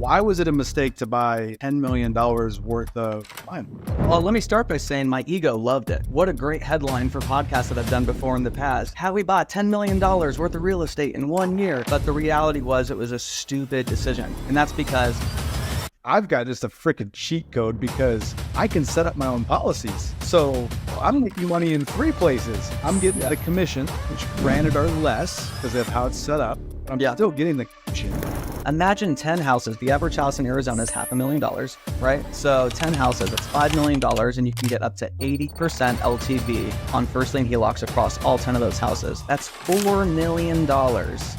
Why was it a mistake to buy $10 million worth of vinyl? Well, let me start by saying my ego loved it. What a great headline for podcasts that I've done before in the past. How we bought $10 million worth of real estate in 1 year. But the reality was it was a stupid decision. And that's because I've got just a freaking cheat code because I can set up my own policies. So I'm making money in 3 places. I'm getting the commission, which granted are less because of how it's set up. But I'm still getting the commission. imagine 10 houses. The average house in Arizona is $500,000, right? So 10 houses, that's $5 million, and you can get up to 80% LTV on first lien HELOCs across all 10 of those houses. That's $4 million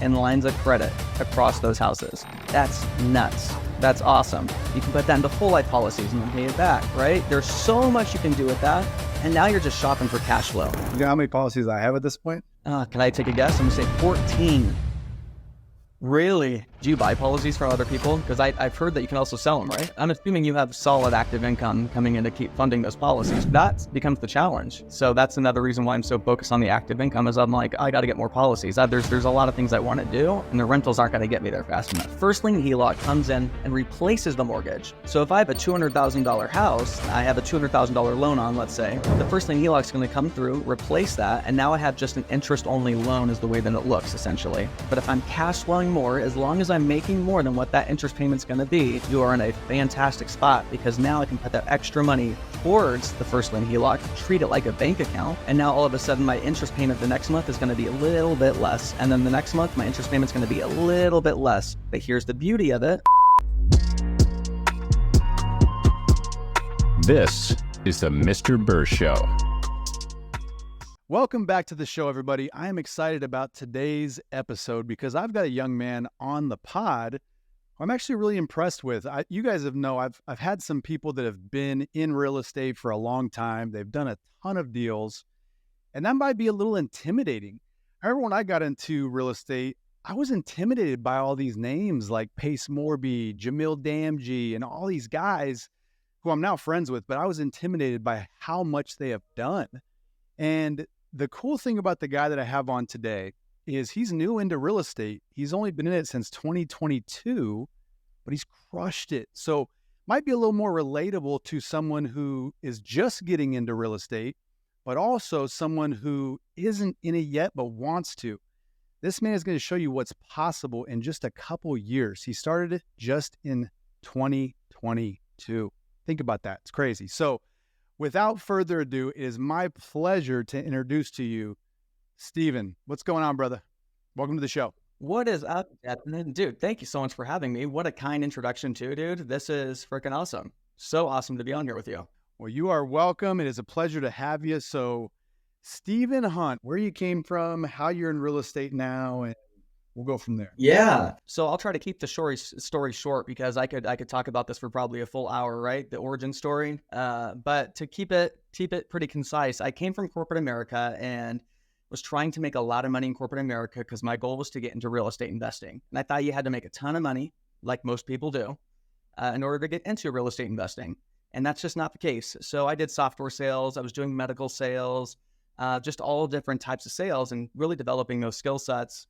in lines of credit across those houses. That's nuts. That's awesome. You can put that into whole life policies and then pay it back, right? There's so much you can do with that. And now you're just shopping for cash flow. You know how many policies I have at this point? Can I take a guess? I'm gonna say 14. Really? Do you buy policies from other people? Because I've heard that you can also sell them, right? I'm assuming you have solid active income coming in to keep funding those policies. That becomes the challenge. So that's another reason why I'm so focused on the active income is I'm like, I got to get more policies. There's a lot of things I want to do, and the rentals aren't going to get me there fast enough. First lien HELOC comes in and replaces the mortgage. So if I have a $200,000 house, I have a $200,000 loan on, let's say, the first lien HELOC is going to come through, replace that, and now I have just an interest-only loan is the way that it looks, essentially. But if I'm cash flowing more, as long as I'm making more than what that interest payment's going to be, you are in a fantastic spot because now I can put that extra money towards the first lien HELOC, treat it like a bank account, and now all of a sudden my interest payment the next month is going to be a little bit less, and then the next month my interest payment's going to be a little bit less. But here's the beauty of it. This is the Mr. Burr Show. Welcome back to the show, everybody. I am excited about today's episode because I've got a young man on the pod who I'm actually really impressed with. You guys know I've had some people that have been in real estate for a long time. They've done a ton of deals, and that might be a little intimidating. I remember when I got into real estate, I was intimidated by all these names like Pace Morby, Jamil Damji, and all these guys who I'm now friends with, but I was intimidated by how much they have done. And the cool thing about the guy that I have on today is he's new into real estate. He's only been in it since 2022, but he's crushed it. So might be a little more relatable to someone who is just getting into real estate, but also someone who isn't in it yet, but wants to. This man is going to show you what's possible in just a couple years. He started it just in 2022. Think about that. It's crazy. So without further ado, it is my pleasure to introduce to you Setven. What's going on, brother? Welcome to the show. What is up, dude? Thank you so much for having me. What a kind introduction too, dude. This is freaking awesome. So awesome to be on here with you. Well, you are welcome. It is a pleasure to have you. So Setven Hunt, where you came from, how you're in real estate now, and we'll go from there. Yeah. So I'll try to keep the story short because I could talk about this for probably a full hour, right? The origin story. But to keep it pretty concise, I came from corporate America and was trying to make a lot of money in corporate America because my goal was to get into real estate investing. And I thought you had to make a ton of money, like most people do, in order to get into real estate investing. And that's just not the case. So I did software sales. I was doing medical sales, just all different types of sales and really developing those skill sets.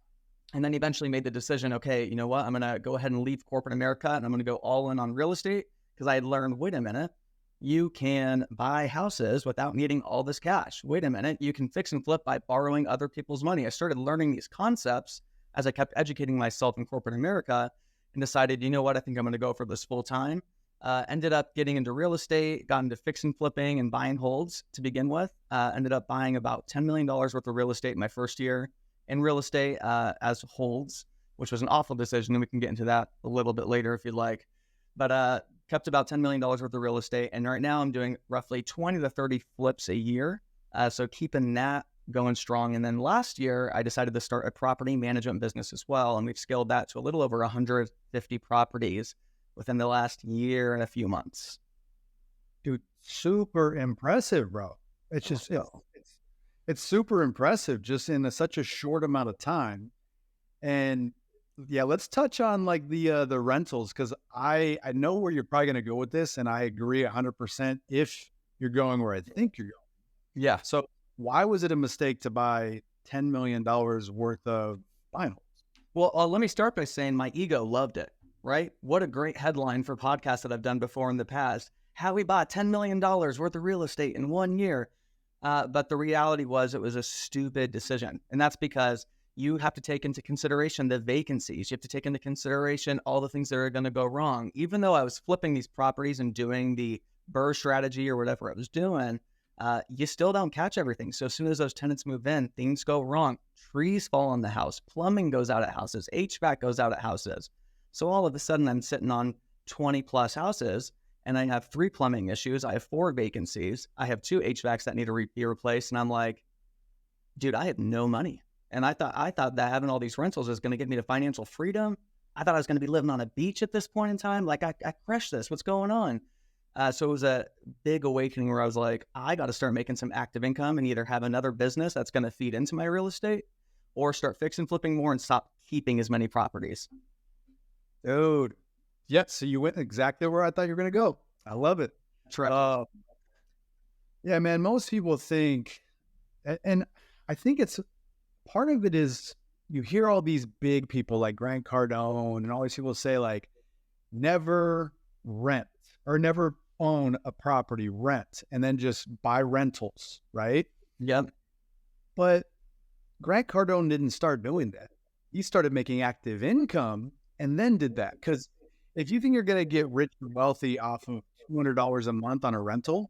And then eventually made the decision, okay, you know what? I'm going to go ahead and leave corporate America and I'm going to go all in on real estate because I had learned, wait a minute, you can buy houses without needing all this cash. Wait a minute, you can fix and flip by borrowing other people's money. I started learning these concepts as I kept educating myself in corporate America and decided, you know what? I think I'm going to go for this full time. Ended up getting into real estate, got into fix and flipping and buying holds to begin with. Ended up buying about $10 million worth of real estate in my first year in real estate as holds, which was an awful decision. And we can get into that a little bit later if you'd like. But kept about $10 million worth of real estate. And right now I'm doing roughly 20 to 30 flips a year. So keeping that going strong. And then last year, I decided to start a property management business as well. And we've scaled that to a little over 150 properties within the last year and a few months. Dude, super impressive, bro. It's just, it's super impressive just in such a short amount of time. And yeah, let's touch on like the rentals, because I know where you're probably going to go with this, and I agree 100% if you're going where I think you're going. Yeah. So why was it a mistake to buy $10 million worth of vinyl? Well, let me start by saying my ego loved it. right? What a great headline for podcasts that I've done before in the past. How we bought $10 million worth of real estate in 1 year. But the reality was it was a stupid decision. And that's because you have to take into consideration the vacancies. You have to take into consideration all the things that are going to go wrong. Even though I was flipping these properties and doing the BRRRR strategy or whatever I was doing, you still don't catch everything. So as soon as those tenants move in, things go wrong. Trees fall on the house. Plumbing goes out at houses. HVAC goes out at houses. So all of a sudden I'm sitting on 20 plus houses and I have 3 plumbing issues. I have 4 vacancies. I have 2 HVACs that need to be replaced. And I'm like, dude, I have no money. And I thought that having all these rentals is going to get me to financial freedom. I thought I was going to be living on a beach at this point in time. Like I crushed this. What's going on? So it was a big awakening where I was like, I got to start making some active income and either have another business that's going to feed into my real estate or start fixing, flipping more and stop keeping as many properties. Dude. Yep. So you went exactly where I thought you were going to go. I love it. That's right. Yeah, man. Most people think, and I think it's part of it is you hear all these big people like Grant Cardone and all these people say like, never rent or never own a property, rent, and then just buy rentals, right? Yep. But Grant Cardone didn't start doing that. He started making active income and then did that. Because if you think you're going to get rich and wealthy off of $200 a month on a rental,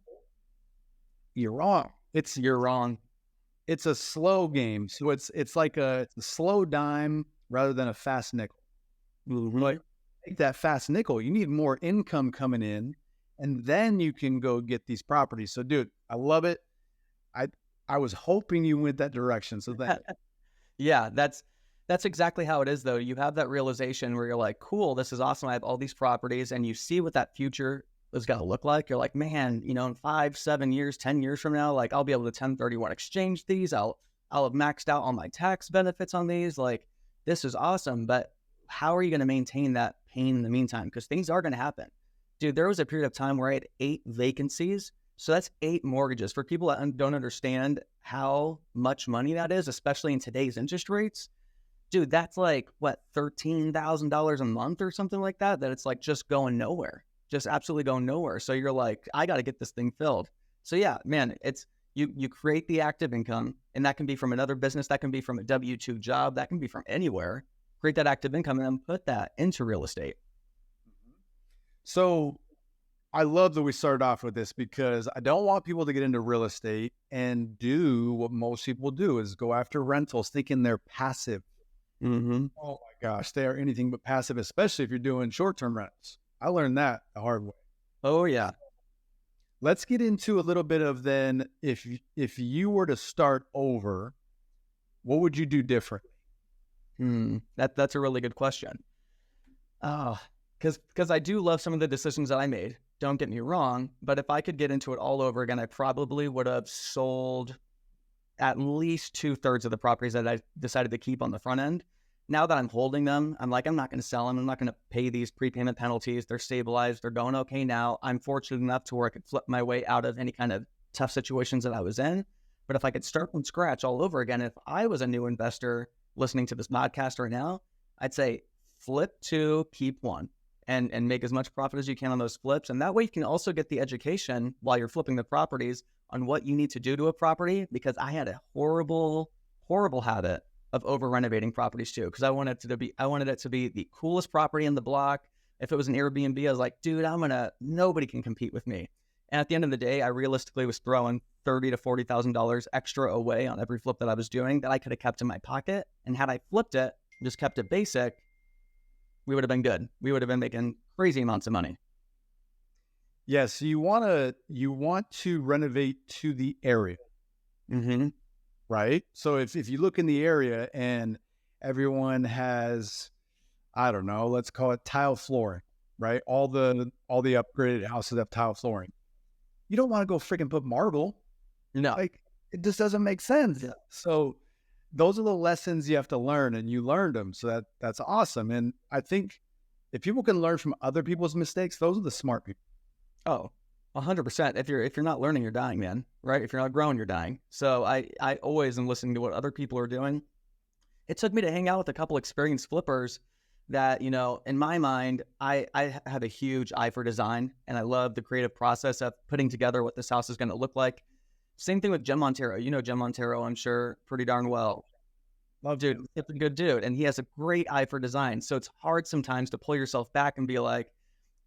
you're wrong. You're wrong. It's a slow game. So it's like it's a slow dime rather than a fast nickel. Like, take that fast nickel. You need more income coming in, and then you can go get these properties. So, dude, I love it. I was hoping you went that direction. So thank you. Yeah, that's exactly how it is, though. You have that realization where you're like, cool, this is awesome. I have all these properties, and you see what that future is going to look like. You're like, man, in 5, 7 years, 10 years from now, like I'll be able to 1031 exchange these. I'll have maxed out all my tax benefits on these. Like, this is awesome. But how are you going to maintain that pain in the meantime? Because things are going to happen. Dude, there was a period of time where I had 8 vacancies. So that's 8 mortgages. For people that don't understand how much money that is, especially in today's interest rates, dude, that's like, what, $13,000 a month or something like that? That it's like just going nowhere, just absolutely going nowhere. So you're like, I got to get this thing filled. So yeah, man, it's you create the active income, and that can be from another business. That can be from a W-2 job. That can be from anywhere. Create that active income and then put that into real estate. So I love that we started off with this because I don't want people to get into real estate and do what most people do is go after rentals thinking they're passive. Mm-hmm. Oh my gosh, they are anything but passive, especially if you're doing short-term rentals. I learned that the hard way. Oh yeah. Let's get into a little bit of then if you were to start over, what would you do differently? That's a really good question. Because I do love some of the decisions that I made. Don't get me wrong, but if I could get into it all over again, I probably would have sold at least 2/3 of the properties that I decided to keep on the front end. Now that I'm holding them, I'm like, I'm not going to sell them. I'm not going to pay these prepayment penalties. They're stabilized. They're going okay now. I'm fortunate enough to where I could flip my way out of any kind of tough situations that I was in. But if I could start from scratch all over again, if I was a new investor listening to this podcast right now, I'd say flip 2, keep 1. And make as much profit as you can on those flips. And that way you can also get the education while you're flipping the properties on what you need to do to a property, because I had a horrible, horrible habit of over renovating properties too. Because I wanted it to be the coolest property in the block. If it was an Airbnb, I was like, dude, nobody can compete with me. And at the end of the day, I realistically was throwing $30,000 to $40,000 extra away on every flip that I was doing that I could have kept in my pocket. And had I flipped it, just kept it basic, we would have been good. We would have been making crazy amounts of money. Yes, you want to renovate to the area, right? So if you look in the area and everyone has, I don't know, let's call it tile flooring, right? All the upgraded houses have tile flooring. You don't want to go freaking put marble. No, like it just doesn't make sense. Yeah. So those are the lessons you have to learn, and you learned them. So that's awesome. And I think if people can learn from other people's mistakes, those are the smart people. Oh, 100%. If you're not learning, you're dying, man. Right? If you're not growing, you're dying. So I always am listening to what other people are doing. It took me to hang out with a couple experienced flippers that, in my mind, I have a huge eye for design, and I love the creative process of putting together what this house is going to look like. Same thing with Jim Montero. You know Jim Montero, I'm sure, pretty darn well. Love Dude, him. it's a good dude, and he has a great eye for design. So it's hard sometimes to pull yourself back and be like,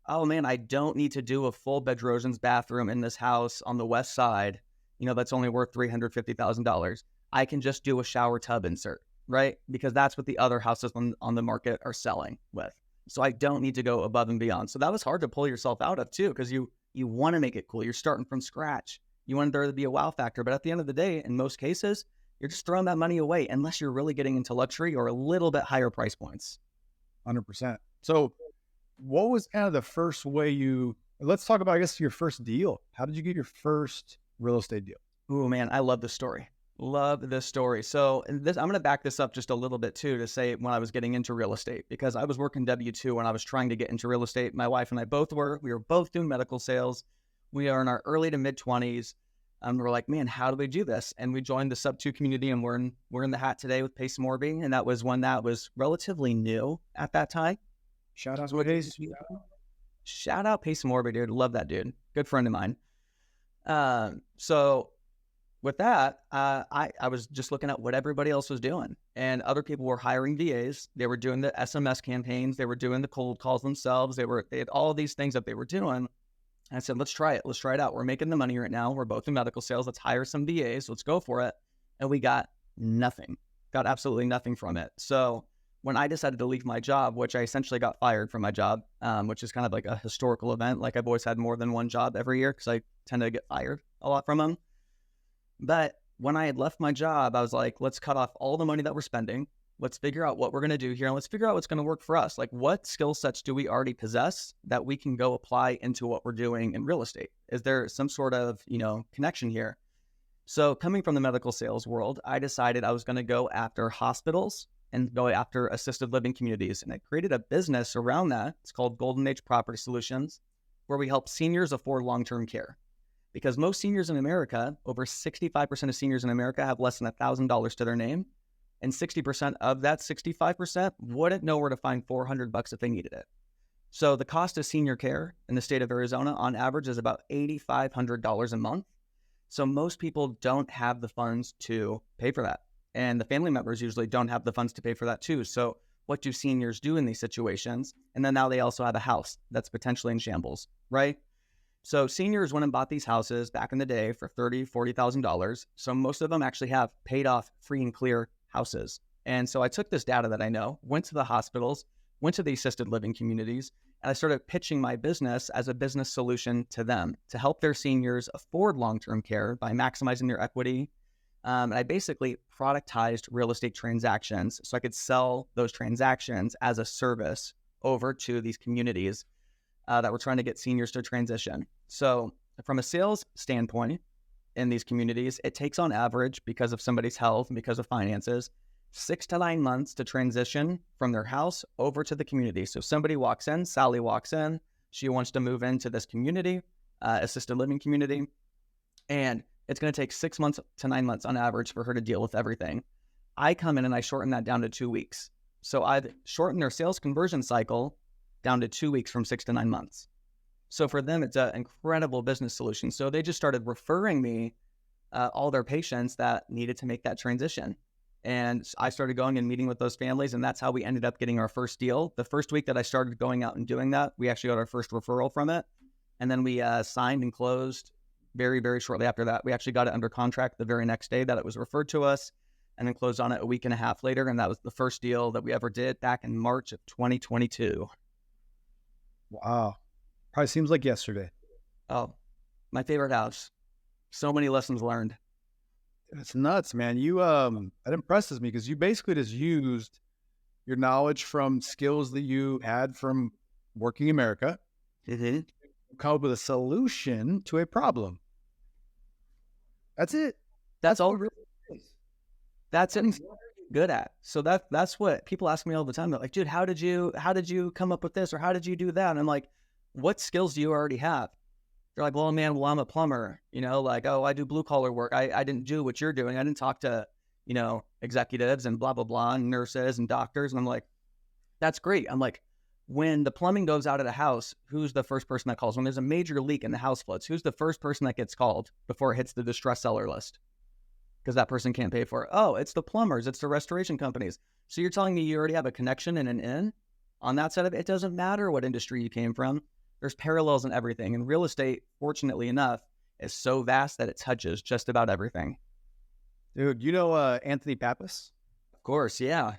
oh man, I don't need to do a full bedrooms bathroom in this house on the west side, that's only worth $350,000. I can just do a shower tub insert, right? Because that's what the other houses on the market are selling with. So I don't need to go above and beyond. So that was hard to pull yourself out of too, because you want to make it cool. You're starting from scratch. You want there to be a wow factor. But at the end of the day, in most cases, you're just throwing that money away unless you're really getting into luxury or a little bit higher price points. 100%. So what was kind of the first way let's talk about, I guess, your first deal. How did you get your first real estate deal? Oh man, I love this story. Love this story. So I'm going to back this up just a little bit too, to say when I was getting into real estate, because I was working W-2 when I was trying to get into real estate. My wife and I we were both doing medical sales. We are in our early to mid 20s. We're like, man, how do we do this? And we joined the sub-2 community, and we're in the hat today with Pace Morby. And that was one that was relatively new at that time. Shout out to Pace. Shout out Pace Morby, dude. Love that dude. Good friend of mine. So with that, I was just looking at what everybody else was doing, and other people were hiring VAs. They were doing the SMS campaigns. They were doing the cold calls themselves. They had all of these things that they were doing. And I said, let's try it. Let's try it out. We're making the money right now. We're both in medical sales. Let's hire some VAs. Let's go for it. And we got nothing, got absolutely nothing from it. So when I decided to leave my job, which I essentially got fired from my job, which is kind of like a historical event. Like I've always had more than one job every year because I tend to get fired a lot from them. But when I had left my job, I was like, let's cut off all the money that we're spending. Let's figure out what we're going to do here. And let's figure out what's going to work for us. Like, what skill sets do we already possess that we can go apply into what we're doing in real estate? Is there some sort of, connection here? So coming from the medical sales world, I decided I was going to go after hospitals and go after assisted living communities. And I created a business around that. It's called Golden Age Property Solutions, where we help seniors afford long-term care. Because most seniors in America, over 65% of seniors in America have less than $1,000 to their name. And 60% of that 65% wouldn't know where to find $400 if they needed it. So the cost of senior care in the state of Arizona on average is about $8,500 a month. So most people don't have the funds to pay for that. And the family members usually don't have the funds to pay for that too. So what do seniors do in these situations? And then now they also have a house that's potentially in shambles, right? So seniors went and bought these houses back in the day for $30,000, $40,000. So most of them actually have paid off free and clear houses. And so I took this data that I know, went to the hospitals, went to the assisted living communities, and I started pitching my business as a business solution to them to help their seniors afford long-term care by maximizing their equity. And I basically productized real estate transactions so I could sell those transactions as a service over to these communities that were trying to get seniors to transition. So from a sales standpoint, in these communities, it takes on average, because of somebody's health and because of finances, 6 to 9 months to transition from their house over to the community. So somebody walks in, Sally walks in, she wants to move into this community, assisted living community, and it's going to take 6 months to 9 months on average for her to deal with everything. I come in and I shorten that down to 2 weeks. So I've shortened their sales conversion cycle down to 2 weeks from 6 to 9 months. So for them, it's an incredible business solution. So they just started referring me all their patients that needed to make that transition. And I started going and meeting with those families, and that's how we ended up getting our first deal. The first week that I started going out and doing that, we actually got our first referral from it. And then we signed and closed very, very shortly after that. We actually got it under contract the very next day that it was referred to us, and then closed on it a week and a half later. And that was the first deal that we ever did back in March of 2022. Wow. Probably seems like yesterday. Oh, my favorite house. So many lessons learned. It's nuts, man. That impresses me because you basically just used your knowledge from skills that you had from working in America, come up with a solution to a problem. That's it. That's all. That's it. Good at. So that's what people ask me all the time. They're like, dude, how did you come up with this, or how did you do that? And I'm like, what skills do you already have? They're like, well, man, I'm a plumber, like, oh, I do blue collar work. I didn't do what you're doing. I didn't talk to, executives and blah, blah, blah, and nurses and doctors. And I'm like, That's great. I'm like, when the plumbing goes out at a house, who's the first person that calls? When there's a major leak and the house floods, who's the first person that gets called before it hits the distress seller list? Because that person can't pay for it. Oh, it's the plumbers, it's the restoration companies. So you're telling me you already have a connection and an in on that side of it? It doesn't matter what industry you came from. There's parallels in everything. And real estate, fortunately enough, is so vast that it touches just about everything. Dude, you know Anthony Pappas? Of course, yeah.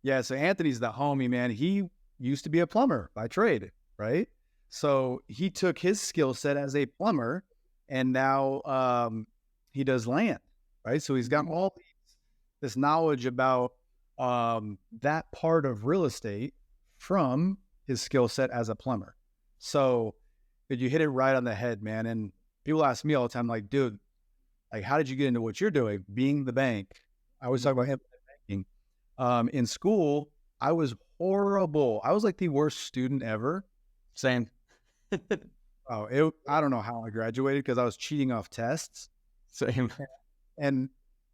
Yeah, so Anthony's the homie, man. He used to be a plumber by trade, right? So he took his skill set as a plumber, and now he does land, right? So he's got all this knowledge about that part of real estate from his skill set as a plumber. So you hit it right on the head, man. And people ask me all the time, like, dude, like, how did you get into what you're doing? Being the bank. I always talk about banking. In school, I was horrible. I was like the worst student ever. Same. I don't know how I graduated because I was cheating off tests. Same. And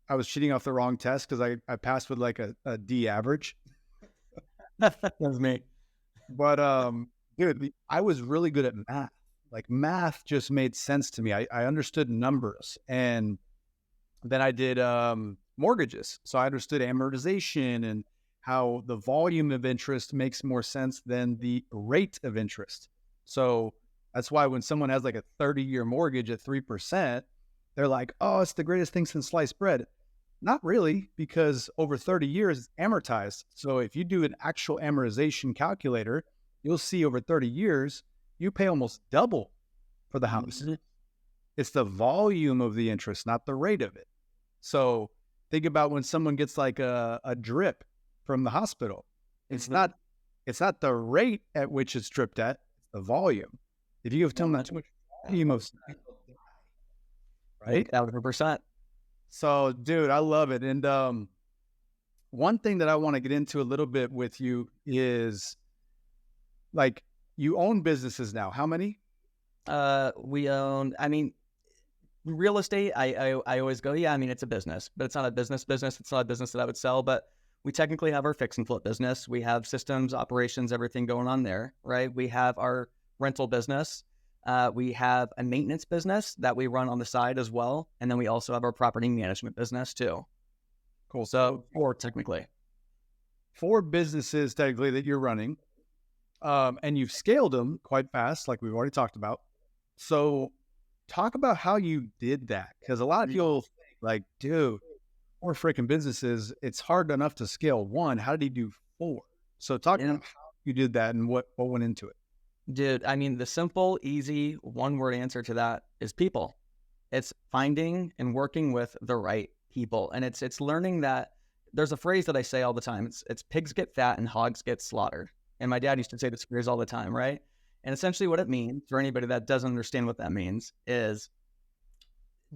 I was cheating off the wrong test because I passed with like a D average. That was me. But dude, I was really good at math. Like math just made sense to me. I understood numbers, and then I did mortgages. So I understood amortization and how the volume of interest makes more sense than the rate of interest. So that's why when someone has like a 30-year mortgage at 3%, they're like, oh, it's the greatest thing since sliced bread. Not really, because over 30 years, it's amortized. So if you do an actual amortization calculator, you'll see over 30 years, you pay almost double for the house. Mm-hmm. It's the volume of the interest, not the rate of it. So think about when someone gets like a drip from the hospital. It's not the rate at which it's dripped at, it's the volume. If you give them that too much volume of stuff, right? 1,000%. So, dude, I love it. And one thing that I want to get into a little bit with you is, like, you own businesses now. How many? We own, I mean, real estate, I always go, yeah, I mean, it's a business, but it's not a business. It's not a business that I would sell, but we technically have our fix and flip business. We have systems, operations, everything going on there, right? We have our rental business. We have a maintenance business that we run on the side as well. And then we also have our property management business too. Cool. So four technically. 4 businesses technically that you're running. And you've scaled them quite fast, like we've already talked about. So talk about how you did that. Because a lot of people think like, dude, 4 freaking businesses, it's hard enough to scale one. How did he do 4? So talk about how you did that and what went into it. Dude, I mean, the simple, easy, one-word answer to that is people. It's finding and working with the right people. And it's learning that there's a phrase that I say all the time. It's pigs get fat and hogs get slaughtered. And my dad used to say this phrase all the time, right? And essentially what it means, for anybody that doesn't understand what that means, is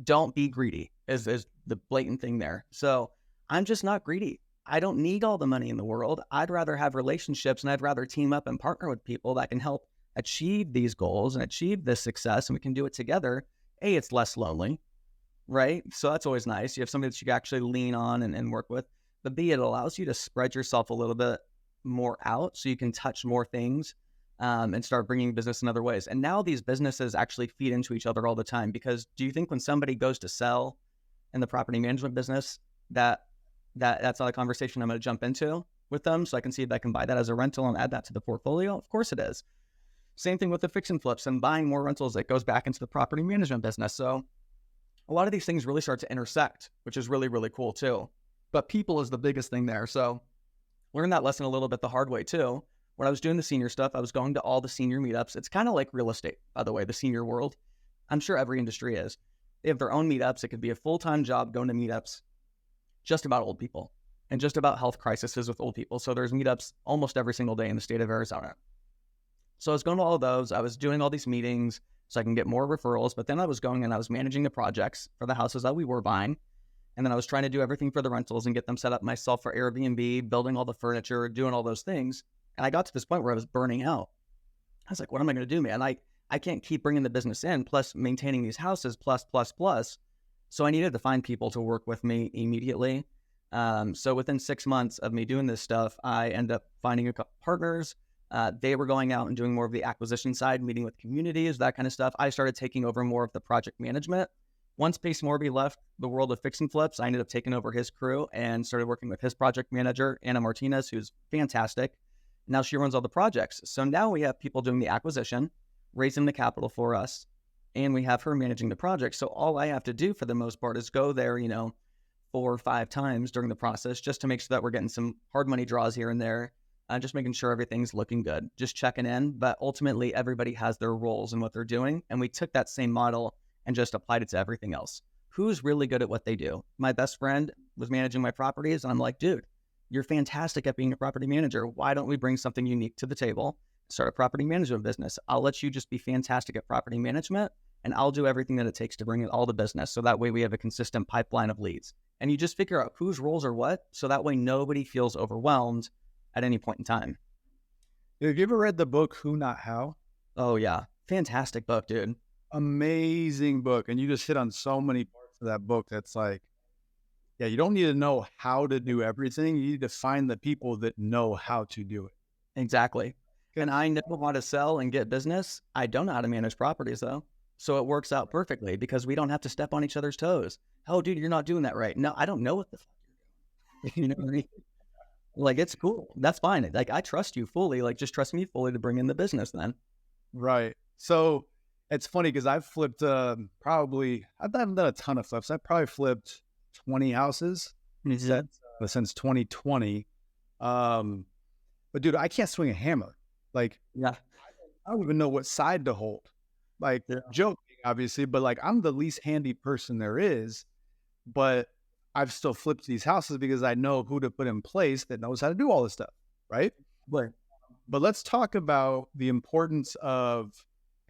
don't be greedy, is the blatant thing there. So I'm just not greedy. I don't need all the money in the world. I'd rather have relationships, and I'd rather team up and partner with people that can help achieve these goals and achieve this success, and we can do it together. A, it's less lonely, right? So that's always nice. You have somebody that you can actually lean on and work with. But B, it allows you to spread yourself a little bit more out so you can touch more things and start bringing business in other ways. And now these businesses actually feed into each other all the time, because do you think when somebody goes to sell in the property management business that's not a conversation I'm going to jump into with them so I can see if I can buy that as a rental and add that to the portfolio? Of course it is. Same thing with the fix and flips and buying more rentals that goes back into the property management business. So a lot of these things really start to intersect, which is really, really cool too. But people is the biggest thing there. So learned that lesson a little bit the hard way too. When I was doing the senior stuff, I was going to all the senior meetups. It's kind of like real estate, by the way, the senior world. I'm sure every industry is. They have their own meetups. It could be a full-time job going to meetups just about old people and just about health crises with old people. So there's meetups almost every single day in the state of Arizona. So I was going to all of those. I was doing all these meetings so I can get more referrals. But then I was going and I was managing the projects for the houses that we were buying. And then I was trying to do everything for the rentals and get them set up myself for Airbnb, building all the furniture, doing all those things. And I got to this point where I was burning out. I was like, what am I going to do, man? I can't keep bringing the business in, plus maintaining these houses, plus. So I needed to find people to work with me immediately. So within 6 months of me doing this stuff, I ended up finding a couple partners. They were going out and doing more of the acquisition side, meeting with communities, that kind of stuff. I started taking over more of the project management. Once Pace Morby left the world of fix and flips, I ended up taking over his crew and started working with his project manager, Anna Martinez, who's fantastic. Now she runs all the projects. So now we have people doing the acquisition, raising the capital for us, and we have her managing the project. So all I have to do for the most part is go there, 4 or 5 times during the process just to make sure that we're getting some hard money draws here and there, just making sure everything's looking good, just checking in. But ultimately, everybody has their roles and what they're doing. And we took that same model and just applied it to everything else. Who's really good at what they do? My best friend was managing my properties, and I'm like, dude, you're fantastic at being a property manager. Why don't we bring something unique to the table, start a property management business? I'll let you just be fantastic at property management, and I'll do everything that it takes to bring in all the business. So that way we have a consistent pipeline of leads. And you just figure out whose roles are what, so that way nobody feels overwhelmed at any point in time. Have you ever read the book Who Not How? Oh yeah, fantastic book, dude. Amazing book. And you just hit on so many parts of that book that's like, yeah, you don't need to know how to do everything. You need to find the people that know how to do it. Exactly. And I know how to sell and get business. I don't know how to manage properties though. So it works out perfectly because we don't have to step on each other's toes. Oh, dude, you're not doing that right. No, I don't know what the fuck you're doing. You know what I mean? Like, it's cool. That's fine. Like, I trust you fully. Like, just trust me fully to bring in the business then. Right. So it's funny because I've flipped I haven't done a ton of flips. I've probably flipped 20 houses since 2020. But dude, I can't swing a hammer. Like, Yeah. I don't even know what side to hold. Like, joking, obviously, but like, I'm the least handy person there is, but I've still flipped these houses because I know who to put in place that knows how to do all this stuff, right? But let's talk about the importance of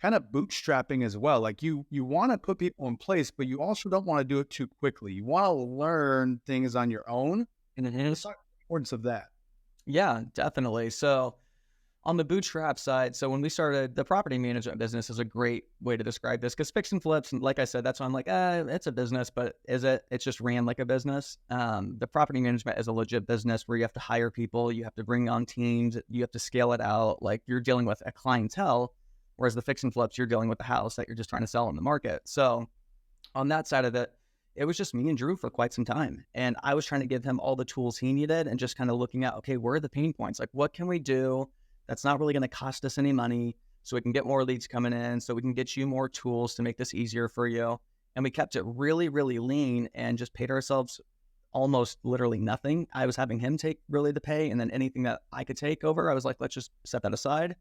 kind of bootstrapping as well. Like, you want to put people in place, but you also don't want to do it too quickly. You want to learn things on your own. And let's talk about the importance of that. Yeah, definitely. So on the bootstrap side, so when we started the property management business is a great way to describe this because fix and flips, and like I said, that's why I'm like, it's a business, but is it? It's just ran like a business. The property management is a legit business where you have to hire people, you have to bring on teams, you have to scale it out. Like, you're dealing with a clientele, whereas the fix and flips, you're dealing with the house that you're just trying to sell in the market. So on that side of it, it was just me and Drew for quite some time. And I was trying to give him all the tools he needed and just kind of looking at, okay, where are the pain points? Like, what can we do that's not really going to cost us any money so we can get more leads coming in, so we can get you more tools to make this easier for you. And we kept it really, really lean and just paid ourselves almost literally nothing. I was having him take really the pay, and then anything that I could take over, I was like, let's just set that aside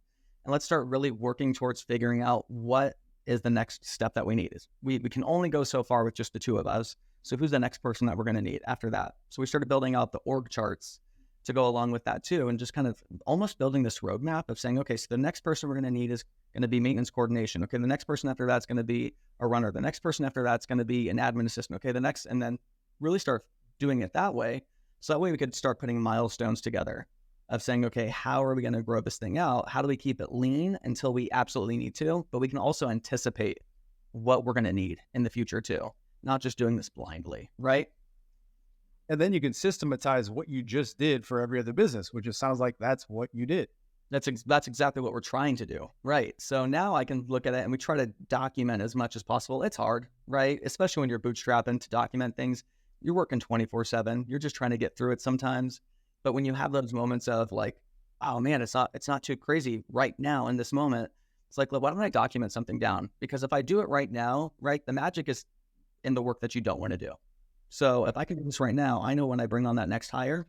and let's start really working towards figuring out what is the next step that we need. Is we can only go so far with just the two of us. So who's the next person that we're going to need after that? So we started building out the org charts to go along with that too, and just kind of almost building this roadmap of saying, okay, so the next person we're going to need is going to be maintenance coordination. Okay, the next person after that's going to be a runner. The next person after that's going to be an admin assistant. Okay, and then really start doing it that way. So that way we could start putting milestones together of saying, okay, how are we going to grow this thing out? How do we keep it lean until we absolutely need to? But we can also anticipate what we're going to need in the future too, not just doing this blindly, right? And then you can systematize what you just did for every other business, which just sounds like that's what you did. That's exactly what we're trying to do, right? So now I can look at it and we try to document as much as possible. It's hard, right? Especially when you're bootstrapping to document things. You're working 24/7. You're just trying to get through it sometimes. But when you have those moments of like, oh man, it's not too crazy right now in this moment, it's like, why don't I document something down? Because if I do it right now, right, the magic is in the work that you don't want to do. So if I can do this right now, I know when I bring on that next hire,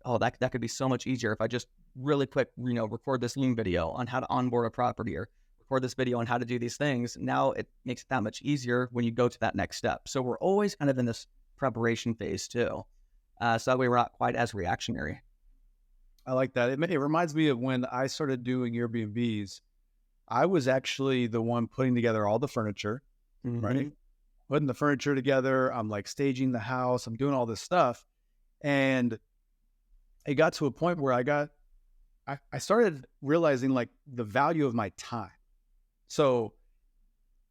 oh, that could be so much easier if I just really quick, record this lean video on how to onboard a property or record this video on how to do these things. Now it makes it that much easier when you go to that next step. So we're always kind of in this preparation phase too. So that way we're not quite as reactionary. I like that. It reminds me of when I started doing Airbnbs. I was actually the one putting together all the furniture, right? Putting the furniture together. I'm like staging the house. I'm doing all this stuff. And it got to a point where I started realizing like the value of my time. So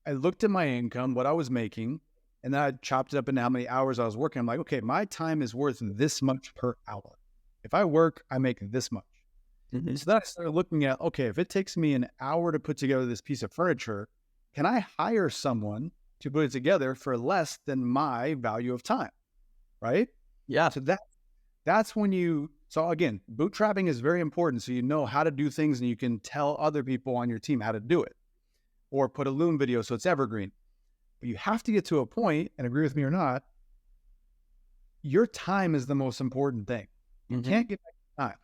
I looked at my income, what I was making, And then I chopped it up into how many hours I was working. I'm like, okay, my time is worth this much per hour. If I work, I make this much. Mm-hmm. So then I started looking at, okay, if it takes me an hour to put together this piece of furniture, can I hire someone to put it together for less than my value of time? Right? Yeah. So that's when so again, bootstrapping is very important. So you know how to do things and you can tell other people on your team how to do it, or put a Loom video so it's evergreen. But you have to get to a point, and agree with me or not, your time is the most important thing. You can't get back time.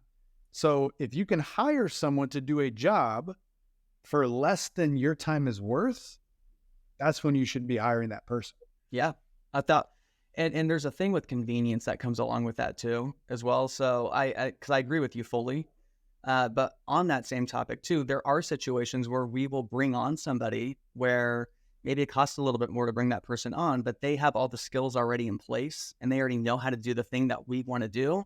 So if you can hire someone to do a job for less than your time is worth, that's when you should be hiring that person. Yeah. I thought, and there's a thing with convenience that comes along with that too, as well. So because I agree with you fully. But on that same topic too, there are situations where we will bring on somebody where maybe it costs a little bit more to bring that person on, but they have all the skills already in place and they already know how to do the thing that we want to do.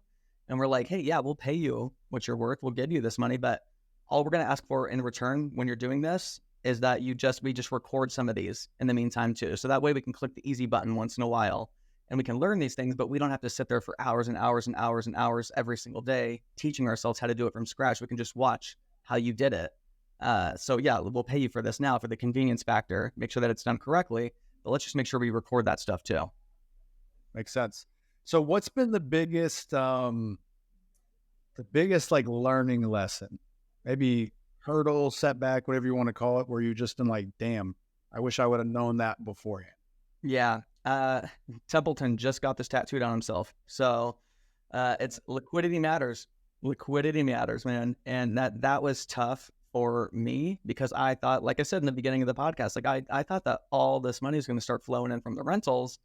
And we're like, hey, yeah, we'll pay you what you're worth. We'll give you this money, but all we're going to ask for in return when you're doing this is that we just record some of these in the meantime too. So that way we can click the easy button once in a while and we can learn these things, but we don't have to sit there for hours and hours and hours and hours every single day teaching ourselves how to do it from scratch. We can just watch how you did it. So yeah, we'll pay you for this now for the convenience factor, make sure that it's done correctly, but let's just make sure we record that stuff too. Makes sense. So what's been the biggest like learning lesson, maybe hurdle, setback, whatever you want to call it, where you just been like, damn, I wish I would have known that beforehand? Yeah. Templeton just got this tattooed on himself. So it's liquidity matters. Liquidity matters, man. And that was tough for me because I thought, like I said in the beginning of the podcast, like I thought that all this money is going to start flowing in from the rentals.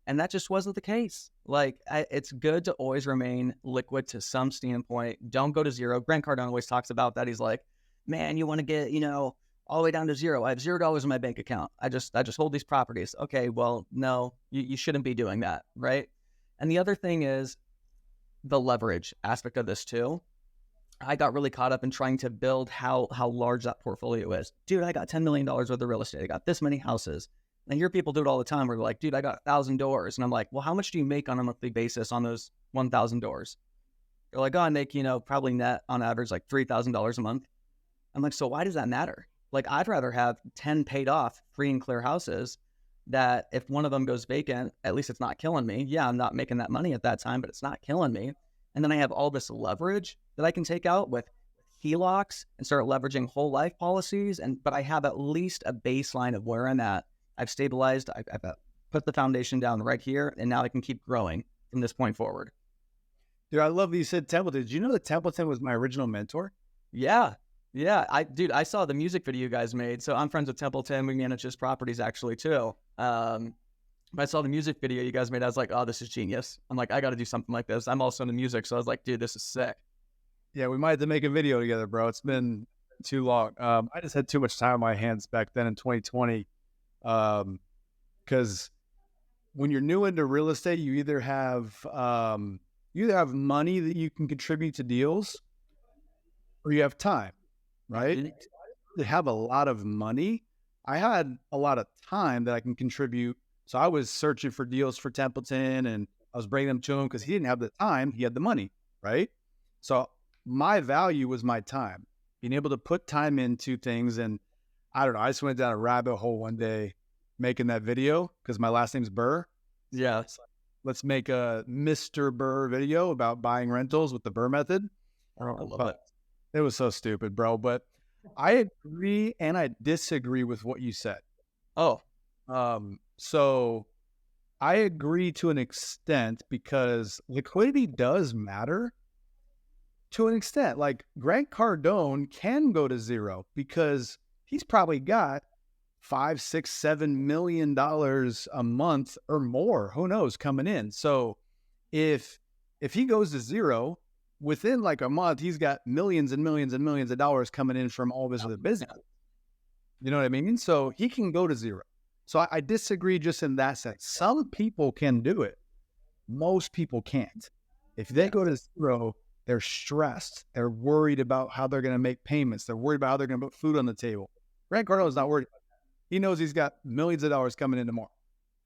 And that just wasn't the case. Like it's good to always remain liquid to some standpoint. Don't go to zero. Grant Cardone always talks about that. He's like, man, you want to get, all the way down to zero. I have $0 in my bank account. I just hold these properties. Okay, well, no, you shouldn't be doing that, right? And the other thing is the leverage aspect of this too. I got really caught up in trying to build how large that portfolio is. Dude, I got $10 million worth of real estate. I got this many houses. And I hear people do it all the time where they're like, dude, I got 1,000 doors. And I'm like, well, how much do you make on a monthly basis on those 1,000 doors? They're like, oh, I make, probably net on average like $3,000 a month. I'm like, so why does that matter? Like, I'd rather have 10 paid off, free and clear houses that if one of them goes vacant, at least it's not killing me. Yeah, I'm not making that money at that time, but it's not killing me. And then I have all this leverage that I can take out with HELOCs and start leveraging whole life policies. But I have at least a baseline of where I'm at. I've stabilized. I've put the foundation down right here, and now I can keep growing from this point forward. Dude, I love that you said Templeton. Did you know that Templeton was my original mentor? Yeah. I saw the music video you guys made. So I'm friends with Templeton. We manage his properties actually too. I saw the music video you guys made. I was like, oh, this is genius. I'm like, I got to do something like this. I'm also into music. So I was like, dude, this is sick. Yeah, we might have to make a video together, bro. It's been too long. I just had too much time on my hands back then in 2020. Because when you're new into real estate, you either have money that you can contribute to deals, or you have time, right? To have a lot of money, I had a lot of time that I can contribute. So I was searching for deals for Templeton, and I was bringing them to him because he didn't have the time; he had the money, right? So my value was my time, being able to put time into things. And I don't know, I just went down a rabbit hole one day making that video because my last name's Burr. Yeah. Let's make a Mr. Burr video about buying rentals with the Burr method. I love it. It was so stupid, bro. But I agree and I disagree with what you said. Oh. So I agree to an extent because liquidity does matter to an extent. Like Grant Cardone can go to zero because he's probably got $5, $6, $7 million a month or more, who knows, coming in. So if he goes to zero, within like a month, he's got millions and millions and millions of dollars coming in from all this other business. You know what I mean? So he can go to zero. So I disagree just in that sense. Some people can do it. Most people can't. If they go to zero, they're stressed. They're worried about how they're going to make payments. They're worried about how they're going to put food on the table. Grant Cardone's not worried about that. He knows he's got millions of dollars coming in tomorrow.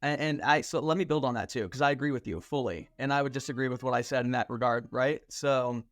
So let me build on that too, because I agree with you fully. And I would disagree with what I said in that regard, right? So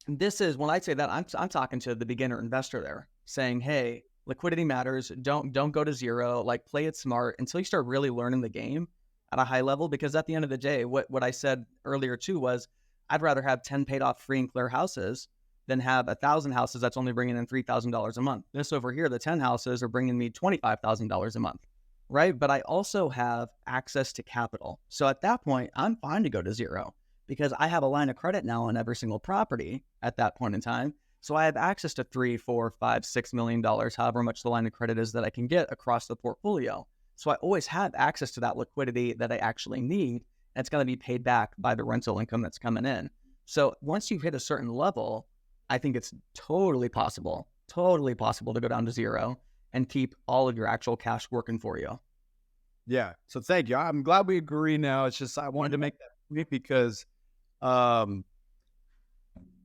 this is, when I say that, I'm talking to the beginner investor there saying, hey, liquidity matters. Don't go to zero, like play it smart until you start really learning the game at a high level. Because at the end of the day, what I said earlier too was I'd rather have 10 paid off free and clear houses than have 1,000 houses that's only bringing in $3,000 a month. This over here, the 10 houses are bringing me $25,000 a month, right? But I also have access to capital. So at that point, I'm fine to go to zero because I have a line of credit now on every single property at that point in time. So I have access to $3, $4, $5, $6 million, however much the line of credit is that I can get across the portfolio. So I always have access to that liquidity that I actually need. And it's going to be paid back by the rental income that's coming in. So once you hit a certain level, I think it's totally possible to go down to zero and keep all of your actual cash working for you. Yeah. So thank you. I'm glad we agree now. It's just, I wanted to make that point because,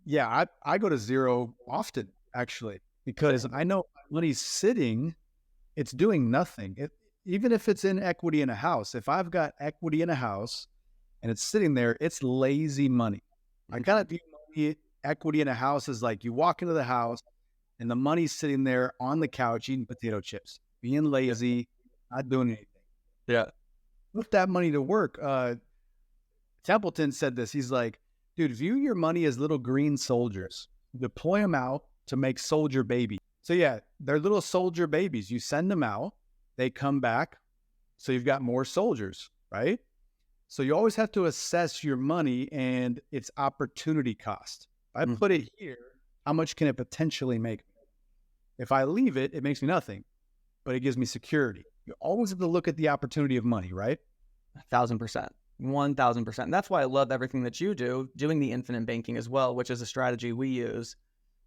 yeah, I go to zero often actually, because I know money's sitting, it's doing nothing. Even if it's in equity in a house, if I've got equity in a house and it's sitting there, it's lazy money. I kind of view money, equity in a house is like you walk into the house and the money's sitting there on the couch eating potato chips, being lazy, not doing anything. Yeah. Put that money to work. Templeton said this. He's like, dude, view your money as little green soldiers. Deploy them out to make soldier babies. So yeah, they're little soldier babies. You send them out, they come back. So you've got more soldiers, right? So you always have to assess your money and its opportunity cost. If I put it here, how much can it potentially make me? If I leave it, it makes me nothing, but it gives me security. You always have to look at the opportunity of money, right? 1,000%. 1,000%. And that's why I love everything that you do, doing the infinite banking as well, which is a strategy we use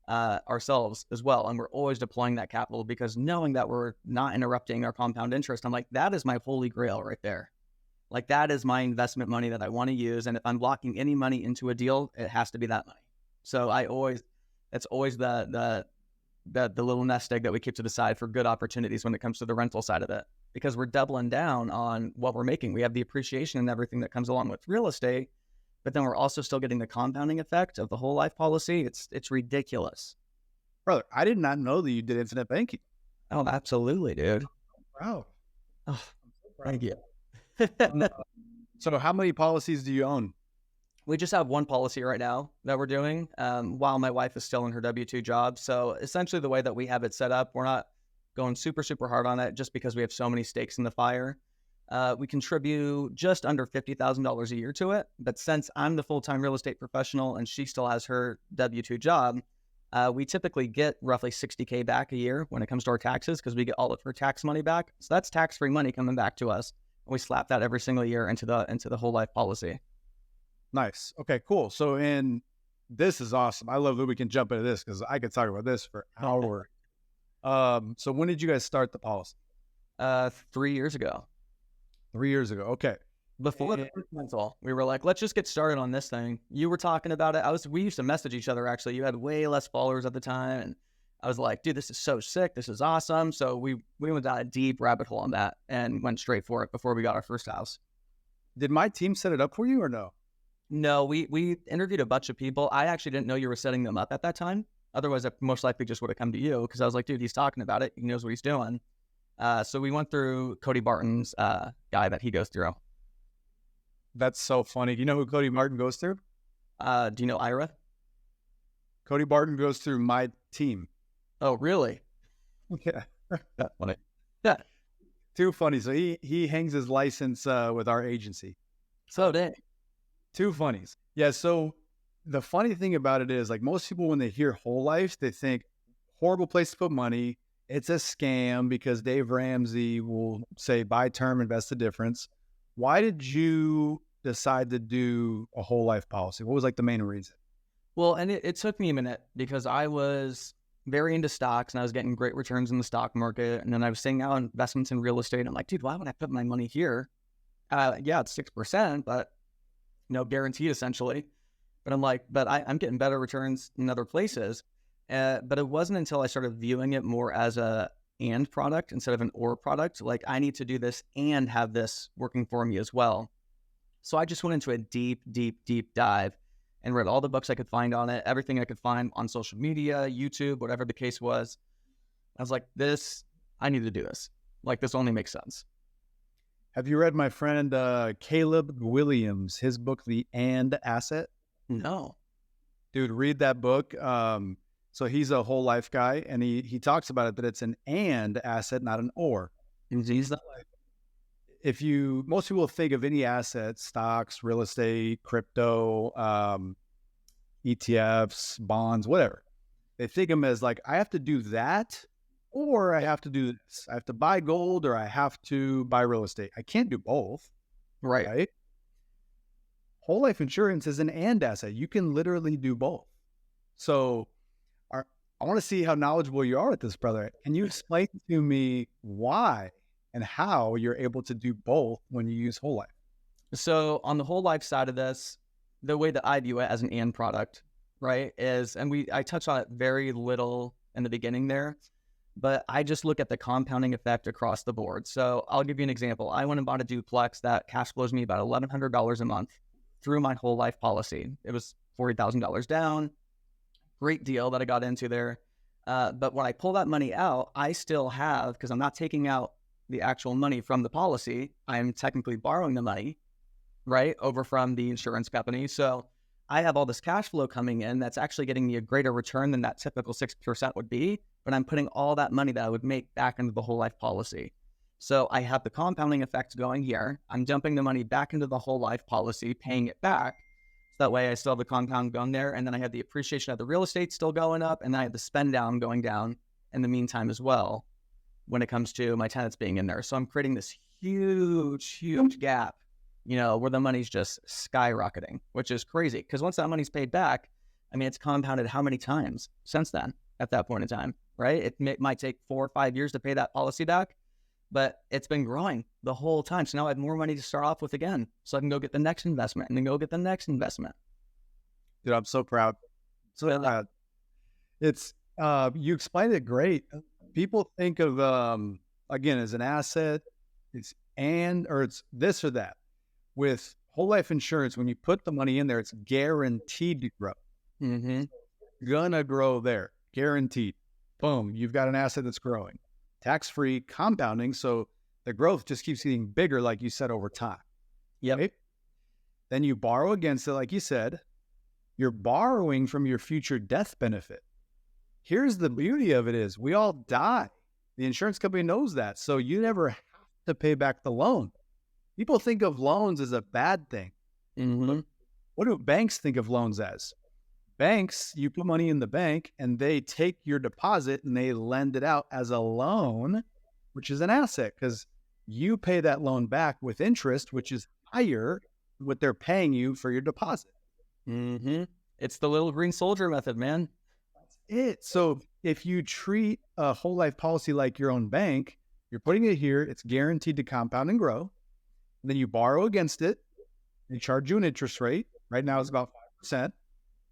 ourselves as well. And we're always deploying that capital because knowing that we're not interrupting our compound interest, I'm like, that is my holy grail right there. Like that is my investment money that I want to use. And if I'm locking any money into a deal, it has to be that money. So it's always the little nest egg that we keep to the side for good opportunities when it comes to the rental side of it, because we're doubling down on what we're making. We have the appreciation and everything that comes along with real estate, but then we're also still getting the compounding effect of the whole life policy. It's ridiculous. Brother, I did not know that you did infinite banking. Oh, absolutely, dude. Wow. Oh, thank you. So how many policies do you own? We just have one policy right now that we're doing while my wife is still in her W-2 job. So essentially the way that we have it set up, we're not going super, super hard on it just because we have so many stakes in the fire. We contribute just under $50,000 a year to it. But since I'm the full-time real estate professional and she still has her W-2 job, we typically get roughly $60K back a year when it comes to our taxes because we get all of her tax money back. So that's tax-free money coming back to us. And we slap that every single year into the whole life policy. Nice. Okay, cool. So, and this is awesome. I love that we can jump into this because I could talk about this for hours. So when did you guys start the policy? 3 years ago. 3 years ago. Okay. Before the rental, we were like, let's just get started on this thing. You were talking about it. We used to message each other, actually. You had way less followers at the time. And I was like, dude, this is so sick. This is awesome. So we went down a deep rabbit hole on that and went straight for it before we got our first house. Did my team set it up for you or no? No, we interviewed a bunch of people. I actually didn't know you were setting them up at that time. Otherwise, I most likely just would have come to you because I was like, dude, he's talking about it. He knows what he's doing. So we went through Cody Barton's guy that he goes through. That's so funny. Do you know who Cody Barton goes through? Do you know Ira? Cody Barton goes through my team. Oh, really? Yeah. That's funny. Yeah. Too funny. So he hangs his license with our agency. So dang. Too funnies. Yeah. So the funny thing about it is, like, most people, when they hear whole life, they think horrible place to put money. It's a scam because Dave Ramsey will say buy term, invest the difference. Why did you decide to do a whole life policy? What was like the main reason? Well, and it took me a minute because I was very into stocks and I was getting great returns in the stock market. And then I was seeing out investments in real estate. I'm like, dude, why would I put my money here? Yeah, it's 6%, but guaranteed essentially. But I'm like, I'm getting better returns in other places. But it wasn't until I started viewing it more as a and product instead of an or product. Like I need to do this and have this working for me as well. So I just went into a deep, deep, deep dive and read all the books I could find on it, everything I could find on social media, YouTube, whatever the case was. I was like, I need to do this. Like, this only makes sense. Have you read my friend Caleb Williams, his book, The And Asset? No. Dude, read that book. So he's a whole life guy, and he talks about it, that it's an and asset, not an or. He's not like, most people think of any asset, stocks, real estate, crypto, ETFs, bonds, whatever. They think of them as like, I have to do that, or I have to do this. I have to buy gold, or I have to buy real estate. I can't do both. Right? Whole life insurance is an and asset. You can literally do both. So I want to see how knowledgeable you are at this, brother. Can you explain to me why and how you're able to do both when you use whole life? So on the whole life side of this, the way that I view it as an and product, right, is, and I touched on it very little in the beginning there, but I just look at the compounding effect across the board. So I'll give you an example. I went and bought a duplex that cash flows me about $1,100 a month through my whole life policy. It was $40,000 down. Great deal that I got into there. But when I pull that money out, I still have, because I'm not taking out the actual money from the policy, I'm technically borrowing the money, right, over from the insurance company. So I have all this cash flow coming in that's actually getting me a greater return than that typical 6% would be, but I'm putting all that money that I would make back into the whole life policy. So I have the compounding effect going here. I'm dumping the money back into the whole life policy, paying it back. That way I still have the compound going there. And then I have the appreciation of the real estate still going up. And then I have the spend down going down in the meantime as well when it comes to my tenants being in there. So I'm creating this huge, huge gap, where the money's just skyrocketing, which is crazy. Because once that money's paid back, I mean, it's compounded how many times since then at that point in time, right? It might take 4 or 5 years to pay that policy back, but it's been growing the whole time. So now I have more money to start off with again. So I can go get the next investment and then go get the next investment. Dude, I'm so proud. It's, you explained it great. People think of, again, as an asset, it's this or that. With whole life insurance, when you put the money in there, it's guaranteed to grow. Mm-hmm. Gonna grow there. Guaranteed. Boom. You've got an asset that's growing. Tax-free, compounding, so the growth just keeps getting bigger, like you said, over time. Yep. Right? Then you borrow against it, like you said. You're borrowing from your future death benefit. Here's the beauty of it is, we all die. The insurance company knows that, so you never have to pay back the loan. People think of loans as a bad thing. Mm-hmm. What do banks think of loans as? Banks, you put money in the bank and they take your deposit and they lend it out as a loan, which is an asset because you pay that loan back with interest, which is higher than what they're paying you for your deposit. Mm-hmm. It's the little green soldier method, man. That's it. So if you treat a whole life policy like your own bank, you're putting it here, it's guaranteed to compound and grow. And then you borrow against it. They charge you an interest rate. Right now it's about 5%.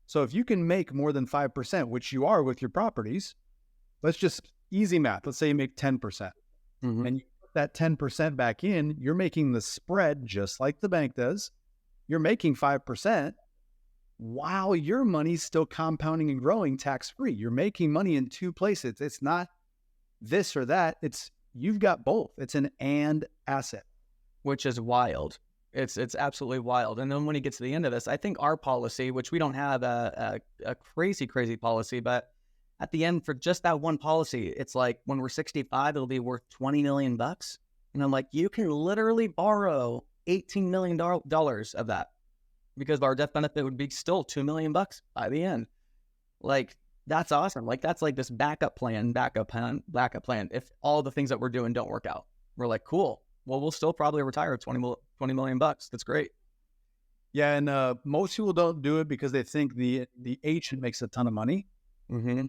So if you can make more than 5%, which you are with your properties, let's just easy math. Let's say you make 10%. Mm-hmm. And you put that 10% back in, you're making the spread just like the bank does. You're making 5% while your money's still compounding and growing tax-free. You're making money in two places. It's not this or that. You've got both. It's an and asset. Which is wild. It's absolutely wild. And then when you get to the end of this, I think our policy, which we don't have a crazy policy, but at the end for just that one policy, it's like when we're 65, it'll be worth $20 million. And I'm like, you can literally borrow $18 million of that because our death benefit would be still $2 million by the end. Like, that's awesome. Like, that's like this backup plan. If all the things that we're doing don't work out, we're like, cool. Well, we'll still probably retire $20 million. That's great. Yeah, and most people don't do it because they think the agent makes a ton of money, mm-hmm.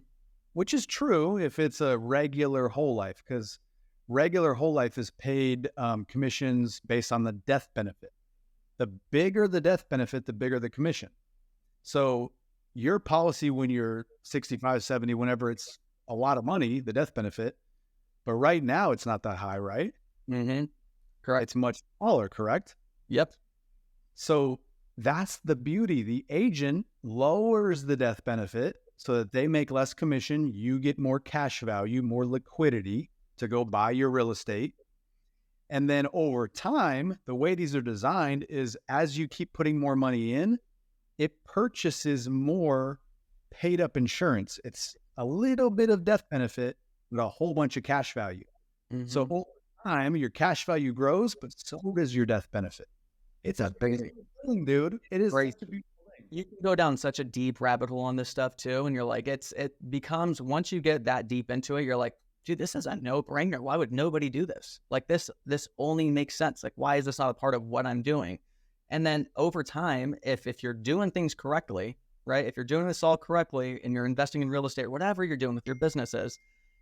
which is true if it's a regular whole life, because regular whole life is paid commissions based on the death benefit. The bigger the death benefit, the bigger the commission. So your policy when you're 65, 70, whenever it's a lot of money, the death benefit, But right now it's not that high, right? Mm-hmm. Correct. It's much smaller, correct? Yep. So that's the beauty. The agent lowers the death benefit so that they make less commission. You get more cash value, more liquidity to go buy your real estate. And then over time, the way these are designed is as you keep putting more money in, it purchases more paid up insurance. It's a little bit of death benefit, but a whole bunch of cash value. Mm-hmm. So over time, your cash value grows, but so does your death benefit. It's a crazy thing, dude. It is crazy. such a beautiful thing. You can go down such a deep rabbit hole on this stuff too, and you're like, it becomes, once you get that deep into it, you're like, dude, this is a no-brainer. Why would nobody do this? Like this only makes sense. Like, why is this not a part of what I'm doing? And then over time, if you're doing things correctly, right? If you're doing this all correctly and you're investing in real estate or whatever you're doing with your businesses,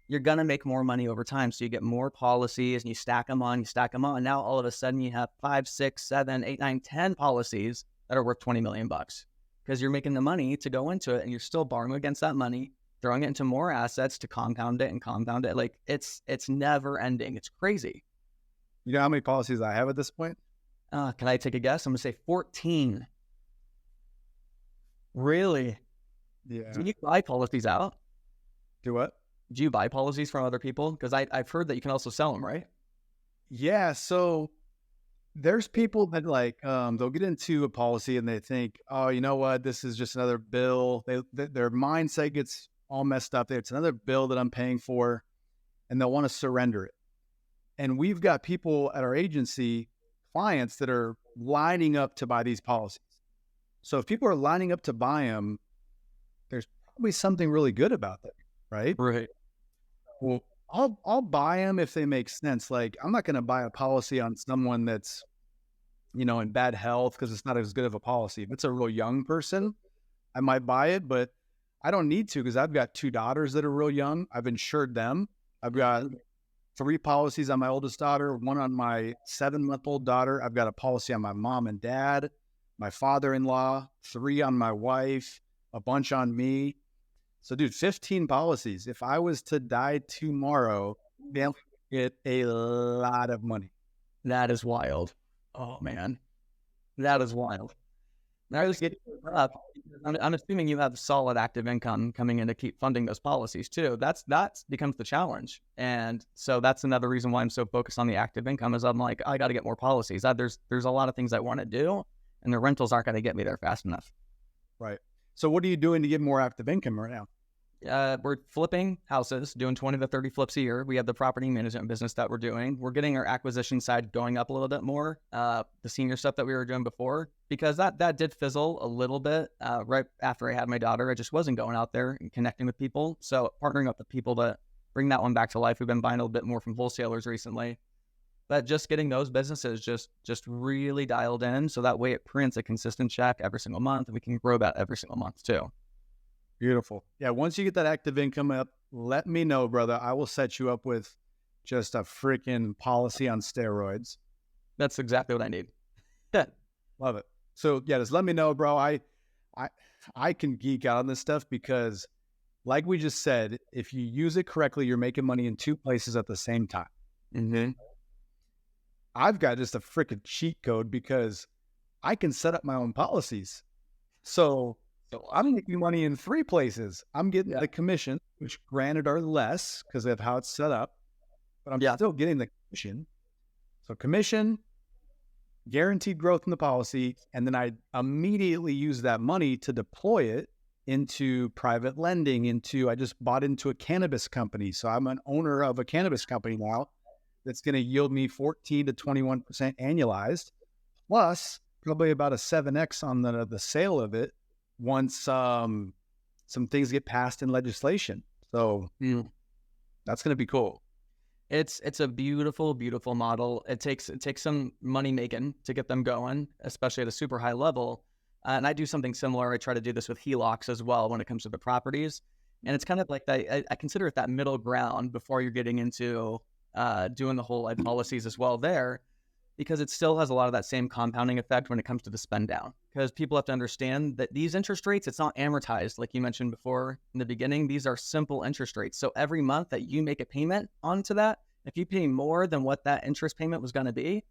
you're going to make more money over time. So you get more policies and you stack them on. And now all of a sudden you have 5, 6, 7, 8, 9, 10 policies that are worth $20 million because you're making the money to go into it and you're still borrowing against that money, throwing it into more assets to compound it and compound it. Like it's never ending. It's crazy. You know how many policies I have at this point? Can I take a guess? I'm going to say 14. Really? Yeah. Do you buy policies out? Do what? Do you buy policies from other people? Because I've heard that you can also sell them, right? Yeah. So there's people that like, they'll get into a policy and they think, oh, you know what? This is just another bill. Their mindset gets all messed up. It's another bill that I'm paying for, and they'll want to surrender it. And we've got people at our agency, clients that are lining up to buy these policies. So if people are lining up to buy them, there's probably something really good about them, right? Right. Well, I'll buy them if they make sense. Like, I'm not going to buy a policy on someone that's, in bad health because it's not as good of a policy. If it's a real young person, I might buy it, but I don't need to because I've got 2 daughters that are real young. I've insured them. I've got 3 policies on my oldest daughter, 1 on my 7-month-old daughter. I've got a policy on my mom and dad, my father-in-law, 3 on my wife, a bunch on me. So, dude, 15 policies. If I was to die tomorrow, they'll get a lot of money. That is wild. Oh, man. That is wild. Now I was getting up. I'm assuming you have solid active income coming in to keep funding those policies too. That becomes the challenge. And so that's another reason why I'm so focused on the active income is I'm like, I got to get more policies. There's a lot of things I want to do, and the rentals aren't going to get me there fast enough. Right. So what are you doing to get more active income right now? We're flipping houses, doing 20 to 30 flips a year. We have the property management business that we're doing. We're getting our acquisition side going up a little bit more, the senior stuff that we were doing before, because that did fizzle a little bit right after I had my daughter. I just wasn't going out there and connecting with people. So partnering up with people to bring that one back to life. We've been buying a little bit more from wholesalers recently. But just getting those businesses just really dialed in so that way it prints a consistent check every single month, and we can grow that every single month too. Beautiful. Yeah, once you get that active income up, let me know, brother. I will set you up with just a freaking policy on steroids. That's exactly what I need. Love it. So yeah, just let me know, bro. I can geek out on this stuff because, like we just said, if you use it correctly, you're making money in 2 places at the same time. Mm-hmm. I've got just a freaking cheat code because I can set up my own policies. So I'm making money in 3 places. I'm getting the commission, which granted are less because of how it's set up, but I'm still getting the commission. So commission, guaranteed growth in the policy, and then I immediately use that money to deploy it into private lending, I just bought into a cannabis company. So I'm an owner of a cannabis company now that's going to yield me 14 to 21% annualized, plus probably about a 7x on the sale of it once some things get passed in legislation. So that's going to be cool. It's a beautiful, beautiful model. It takes some money making to get them going, especially at a super high level. And I do something similar. I try to do this with HELOCs as well when it comes to the properties. And it's kind of like that. I consider it that middle ground before you're getting into doing the whole life policies as well there. because it still has a lot of that same compounding effect when it comes to the spend down. Because people have to understand that these interest rates, it's not amortized like you mentioned before in the beginning. These are simple interest rates. So every month that you make a payment onto that, if you pay more than what that interest payment was going to be,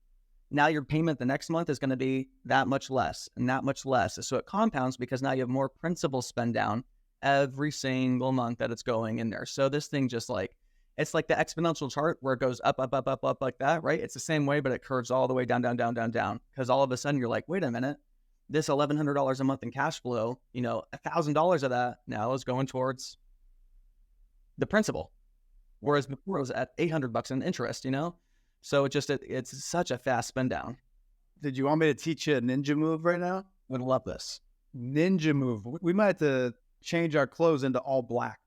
now your payment the next month is going to be that much less and that much less. So it compounds because now you have more principal spend down every single month that it's going in there. So this thing just like, it's like the exponential chart where it goes up, up, up, up, up like that, right? It's the same way, but it curves all the way down, down, down, down, down. Because all of a sudden you're like, wait a minute, this $1,100 a month in cash flow, $1,000 of that now is going towards the principal. Whereas before it was at $800 in interest, So it's such a fast spend down. Did you want me to teach you a ninja move right now? I would love this. Ninja move. We might have to change our clothes into all black.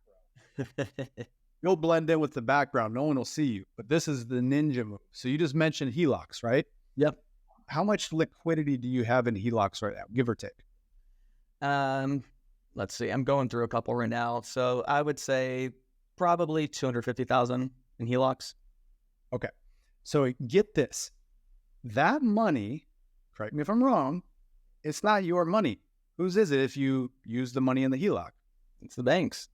You'll blend in with the background. No one will see you. But this is the ninja move. So you just mentioned HELOCs, right? Yep. How much liquidity do you have in HELOCs right now, give or take? Let's see. I'm going through a couple right now. So I would say probably 250,000 in HELOCs. Okay. So get this. That money, correct me if I'm wrong, it's not your money. Whose is it if you use the money in the HELOC? It's the bank's.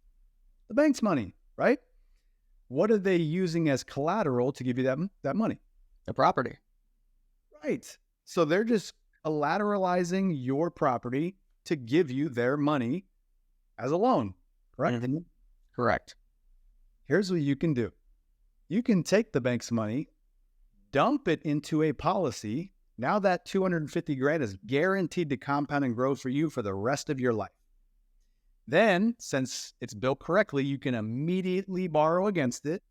The bank's money, right? What are they using as collateral to give you that money? The property. Right. So they're just collateralizing your property to give you their money as a loan, correct? Mm-hmm. Correct. Here's what you can do. You can take the bank's money, dump it into a policy. Now that 250 grand is guaranteed to compound and grow for you for the rest of your life. Then, since it's built correctly, you can immediately borrow against it,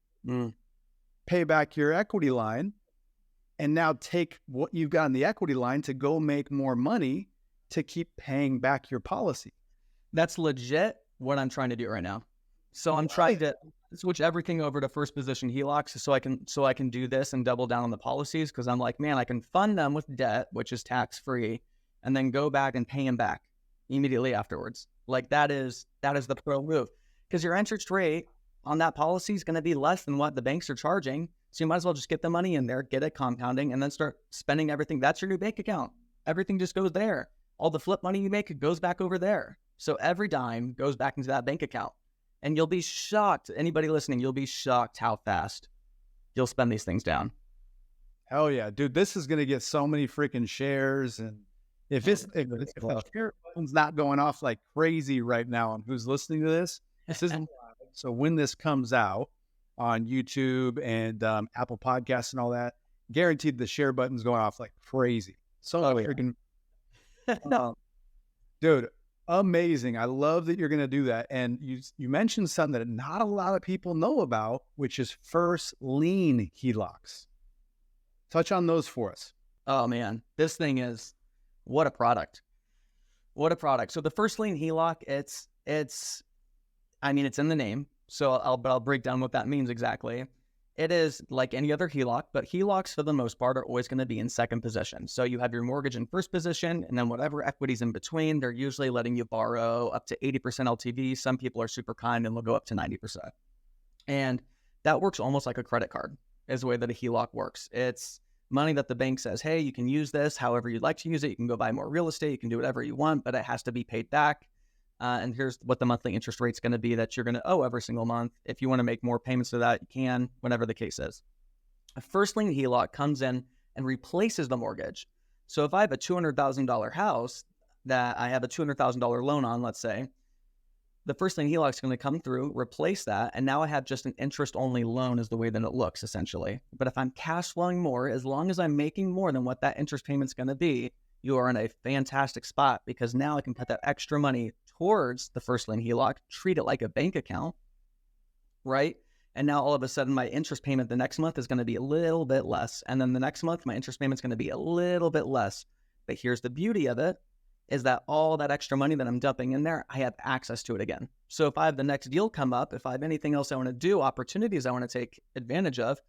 pay back your equity line, and now take what you've got in the equity line to go make more money to keep paying back your policy. That's legit what I'm trying to do right now. So I'm trying to switch everything over to first position HELOCs so I can do this and double down on the policies, because I'm like, man, I can fund them with debt, which is tax free, and then go back and pay them back immediately afterwards. Like that is the pro move, because your interest rate on that policy is going to be less than what the banks are charging. So you might as well just get the money in there, get it compounding, and then start spending everything. That's your new bank account. Everything just goes there. All the flip money you make goes back over there. So every dime goes back into that bank account. And you'll be shocked, anybody listening, you'll be shocked how fast you'll spend these things down. Hell yeah, dude, this is going to get so many freaking shares. And if the share button's not going off like crazy right now on who's listening to this, this isn't so when this comes out on YouTube and Apple Podcasts and all that, guaranteed the share button's going off like crazy. So freaking, dude, amazing. I love that you're going to do that. And you mentioned something that not a lot of people know about, which is first lien HELOCs. Touch on those for us. Oh man, this thing is, what a product. What a product. So the first lien HELOC, it's in the name. So I'll break down what that means exactly. It is like any other HELOC, but HELOCs for the most part are always going to be in second position. So you have your mortgage in first position, and then whatever equity's in between, they're usually letting you borrow up to 80% LTV. Some people are super kind and they'll go up to 90%. And that works almost like a credit card is the way that a HELOC works. It's money that the bank says, hey, you can use this however you'd like to use it. You can go buy more real estate. You can do whatever you want, but it has to be paid back. And here's what the monthly interest rate's going to be that you're going to owe every single month. If you want to make more payments to that, you can, whatever the case is. A first lien HELOC comes in and replaces the mortgage. So if I have a $200,000 house that I have a $200,000 loan on, let's say, the first lien HELOC is going to come through, replace that, and now I have just an interest-only loan is the way that it looks, essentially. But if I'm cash flowing more, as long as I'm making more than what that interest payment's going to be, you are in a fantastic spot, because now I can put that extra money towards the first lien HELOC, treat it like a bank account, right? And now all of a sudden my interest payment the next month is going to be a little bit less. And then the next month my interest payment is going to be a little bit less. But here's the beauty of it, is that all that extra money that I'm dumping in there, I have access to it again. So if I have the next deal come up, if I have anything else I want to do, opportunities I want to take advantage of,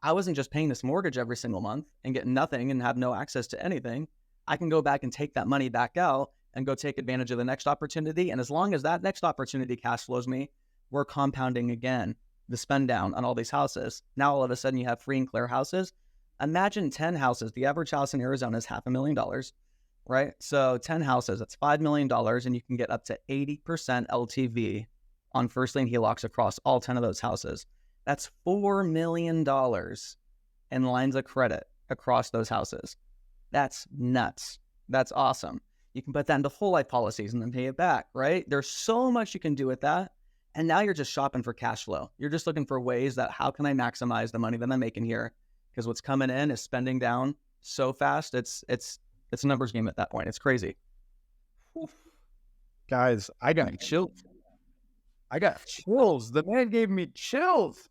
I wasn't just paying this mortgage every single month and get nothing and have no access to anything. I can go back and take that money back out and go take advantage of the next opportunity. And as long as that next opportunity cash flows me, we're compounding again the spend down on all these houses. Now all of a sudden you have free and clear houses. Imagine 10 houses. The average house in Arizona is $500,000, right? So 10 houses, that's $5 million, and you can get up to 80% LTV on first lien HELOCs across all 10 of those houses. That's $4 million in lines of credit across those houses. That's nuts. That's awesome. You can put that into whole life policies and then pay it back, right? There's so much you can do with that. And now you're just shopping for cash flow. You're just looking for ways that how can I maximize the money that I'm making here? Because what's coming in is spending down so fast. It's a numbers game at that point. It's crazy. Guys, I got chills. The man gave me chills.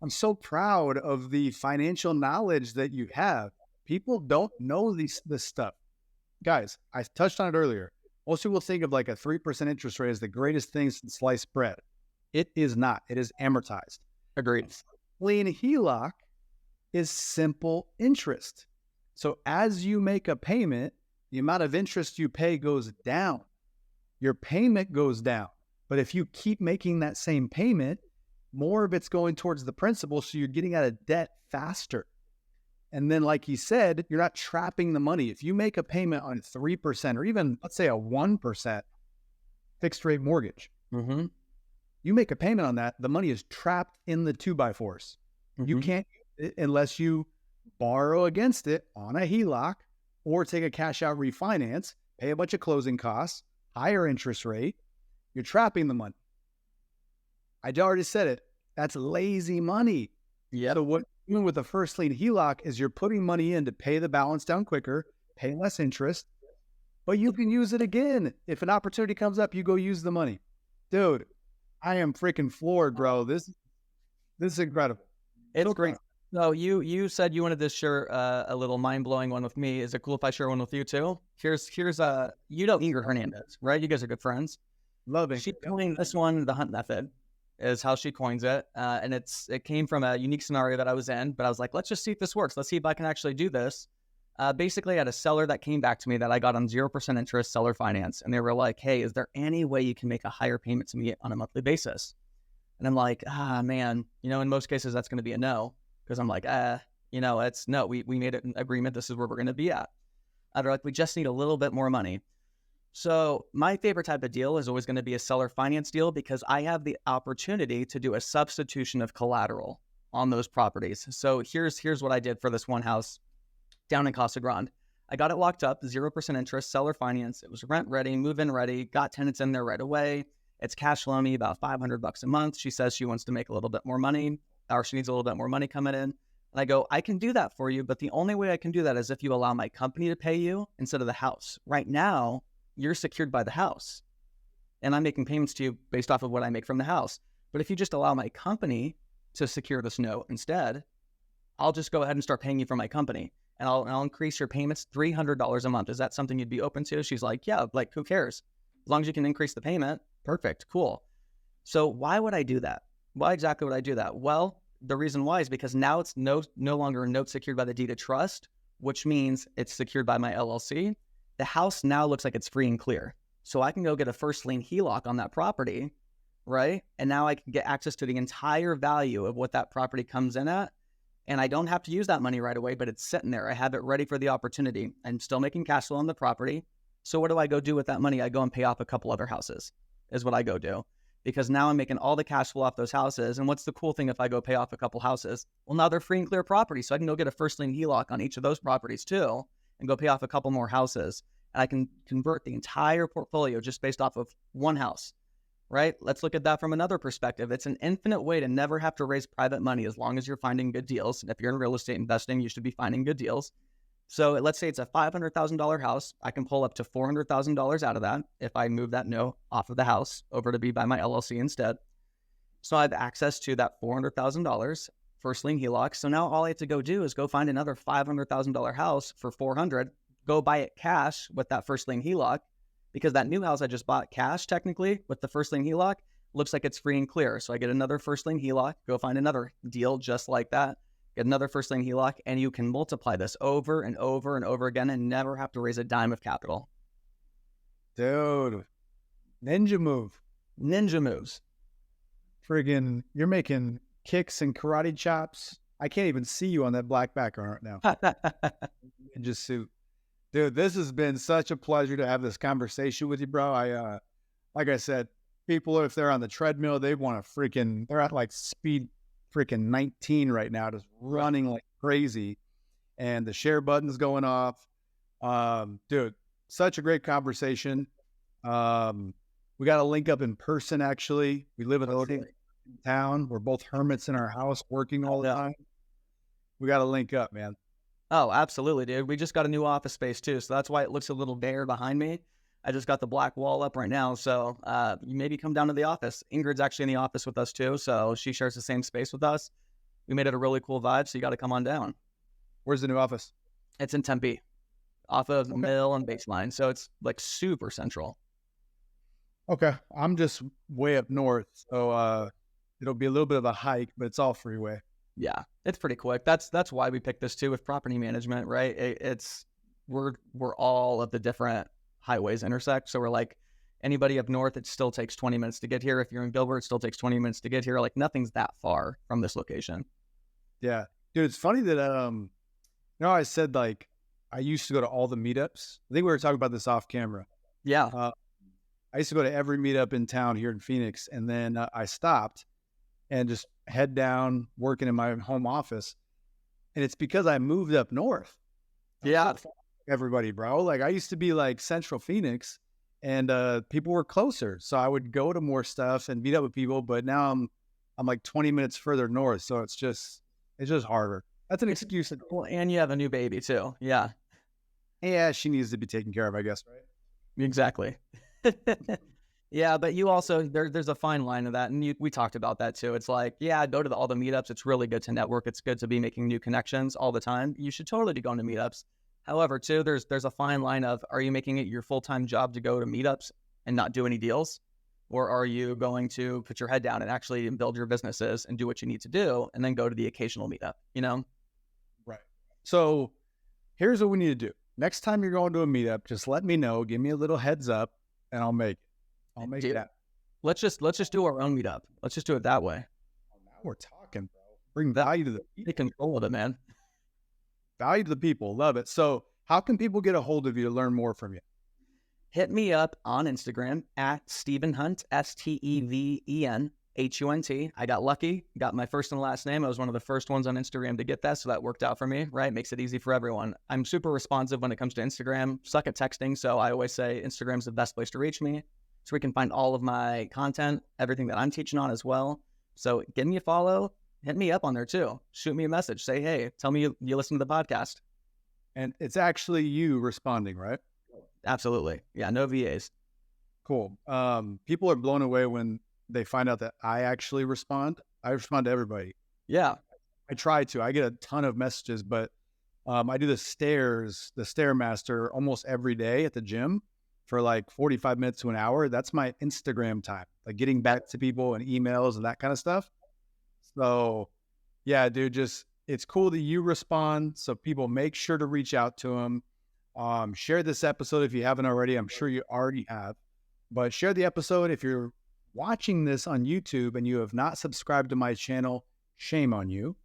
I'm so proud of the financial knowledge that you have. People don't know this stuff. Guys, I touched on it earlier. Most people think of like a 3% interest rate as the greatest thing since sliced bread. It is not. It is amortized. Agreed. Lien HELOC is simple interest. So as you make a payment, the amount of interest you pay goes down. Your payment goes down. But if you keep making that same payment, more of it's going towards the principal, so you're getting out of debt faster. And then, like he said, you're not trapping the money. If you make a payment on 3% or even, let's say, a 1% fixed rate mortgage, you make a payment on that, the money is trapped in the 2x4s. You can't, unless you borrow against it on a HELOC or take a cash out refinance, pay a bunch of closing costs, higher interest rate, you're trapping the money. I already said it. That's lazy money. Yeah. So what you're doing with the first lien HELOC is you're putting money in to pay the balance down quicker, pay less interest, but you can use it again. If an opportunity comes up, you go use the money. Dude, I am freaking floored, bro. This is incredible. It's great. So you said you wanted to share a little mind-blowing one with me. Is it cool if I share one with you too? Here's you know Ingrid Hernandez, right? You guys are good friends. Love it. She coined this one, the Hunt method, is how she coins it. And it came from a unique scenario that I was in, but I was like, let's just see if this works. Let's see if I can actually do this. Basically, I had a seller that came back to me that I got on 0% interest seller finance. And they were like, hey, is there any way you can make a higher payment to me on a monthly basis? And I'm like, man, in most cases, that's going to be a no. Because I'm like, it's no, we made an agreement. This is where we're going to be at. They're like, we just need a little bit more money. So my favorite type of deal is always going to be a seller finance deal because I have the opportunity to do a substitution of collateral on those properties. So here's what I did for this one house down in Casa Grande. I got it locked up, 0% interest, seller finance. It was rent ready, move-in ready, got tenants in there right away. It's cash flowing me about $500 a month. She says she wants to make a little bit more money, or she needs a little bit more money coming in. And I go, I can do that for you, but the only way I can do that is if you allow my company to pay you instead of the house. Right now, you're secured by the house, and I'm making payments to you based off of what I make from the house. But if you just allow my company to secure this note instead, I'll just go ahead and start paying you for my company, and I'll increase your payments $300 a month. Is that something you'd be open to? She's like, yeah, like who cares? As long as you can increase the payment, perfect, cool. So why would I do that? Why exactly would I do that? Well, the reason why is because now it's no longer a note secured by the deed of trust, which means it's secured by my LLC. The house now looks like it's free and clear. So I can go get a first lien HELOC on that property, right? And now I can get access to the entire value of what that property comes in at. And I don't have to use that money right away, but it's sitting there. I have it ready for the opportunity. I'm still making cash flow on the property. So what do I go do with that money? I go and pay off a couple other houses is what I go do. Because now I'm making all the cash flow off those houses. And what's the cool thing if I go pay off a couple houses? Well, now they're free and clear properties. So I can go get a first lien HELOC on each of those properties too, and go pay off a couple more houses. And I can convert the entire portfolio just based off of one house, right? Let's look at that from another perspective. It's an infinite way to never have to raise private money as long as you're finding good deals. And if you're in real estate investing, you should be finding good deals. So let's say it's a $500,000 house. I can pull up to $400,000 out of that if I move that note off of the house over to be by my LLC instead. So I have access to that $400,000 first lien HELOC. So now all I have to go do is go find another $500,000 house for $400,000, go buy it cash with that first lien HELOC, because that new house I just bought cash technically with the first lien HELOC looks like it's free and clear. So I get another first lien HELOC, go find another deal just like that, get another first lien HELOC, and you can multiply this over and over and over again and never have to raise a dime of capital. Dude, ninja move. Ninja moves. Friggin', you're making kicks and karate chops I can't even see you on that black background now. Just suit. Dude, this has been such a pleasure to have this conversation with you, bro. Like I said, people, if they're on the treadmill, they want to they're at like speed freaking 19 right now, just running like crazy. And the share button's going off. Dude, such a great conversation. We got to link up in person, actually. We live in a town. We're both hermits in our house, working all the time. We got to link up, man. Oh, absolutely, dude. We just got a new office space too, so that's why it looks a little bare behind me. I just got the black wall up right now, so you maybe come down to the office. Ingrid's actually in the office with us too, so she shares the same space with us. We made it a really cool vibe, so you got to come on down. Where's the new office? It's in Tempe, off of Mill and Baseline, so it's like super central. Okay, I'm just way up north, so it'll be a little bit of a hike, but it's all freeway. Yeah, it's pretty quick. That's why we picked this too with property management, right? We're all of the different highways intersect. So we're like, anybody up north, it still takes 20 minutes to get here. If you're in Gilbert, it still takes 20 minutes to get here. Like nothing's that far from this location. Yeah, dude, it's funny that I said like I used to go to all the meetups. I think we were talking about this off camera. Yeah. I used to go to every meetup in town here in Phoenix, and then I stopped and just head down working in my home office. And it's because I moved up north. Yeah. Everybody, bro. Like I used to be like Central Phoenix and people were closer. So I would go to more stuff and meet up with people, but now I'm like 20 minutes further north. So it's just harder. That's an excuse. Well, and you have a new baby too. Yeah. Yeah, she needs to be taken care of, I guess, right? Exactly. Yeah, but you also there's a fine line of that, and we talked about that too. It's like, yeah, go to all the meetups. It's really good to network. It's good to be making new connections all the time. You should totally be going to meetups. However, too, there's a fine line of, are you making it your full-time job to go to meetups and not do any deals, or are you going to put your head down and actually build your businesses and do what you need to do, and then go to the occasional meetup? You know, right. So here's what we need to do. Next time you're going to a meetup, just let me know. Give me a little heads up, and I'll make it. I'll make it happen. Let's just do our own meetup. Let's just do it that way. Oh, now we're talking, bro. Bring value to the people. Take control of it, man. Value to the people. Love it. So how can people get a hold of you to learn more from you? Hit me up on Instagram at Setven Hunt, STEVEN HUNT. I got lucky, got my first and last name. I was one of the first ones on Instagram to get that, so that worked out for me, right? Makes it easy for everyone. I'm super responsive when it comes to Instagram. Suck at texting, so I always say Instagram's the best place to reach me. So we can find all of my content, everything that I'm teaching on as well. So give me a follow, hit me up on there too. Shoot me a message, say, hey, tell me you listen to the podcast. And it's actually you responding, right? Absolutely. Yeah, no VAs. Cool. People are blown away when they find out that I actually respond. I respond to everybody. Yeah. I try to. I get a ton of messages, but I do the Stairmaster almost every day at the gym for like 45 minutes to an hour. That's my Instagram time, like getting back to people and emails and that kind of stuff. So yeah, dude, it's cool that you respond. So people make sure to reach out to them. Share this episode if you haven't already. I'm sure you already have, but share the episode. If you're watching this on YouTube and you have not subscribed to my channel, shame on you.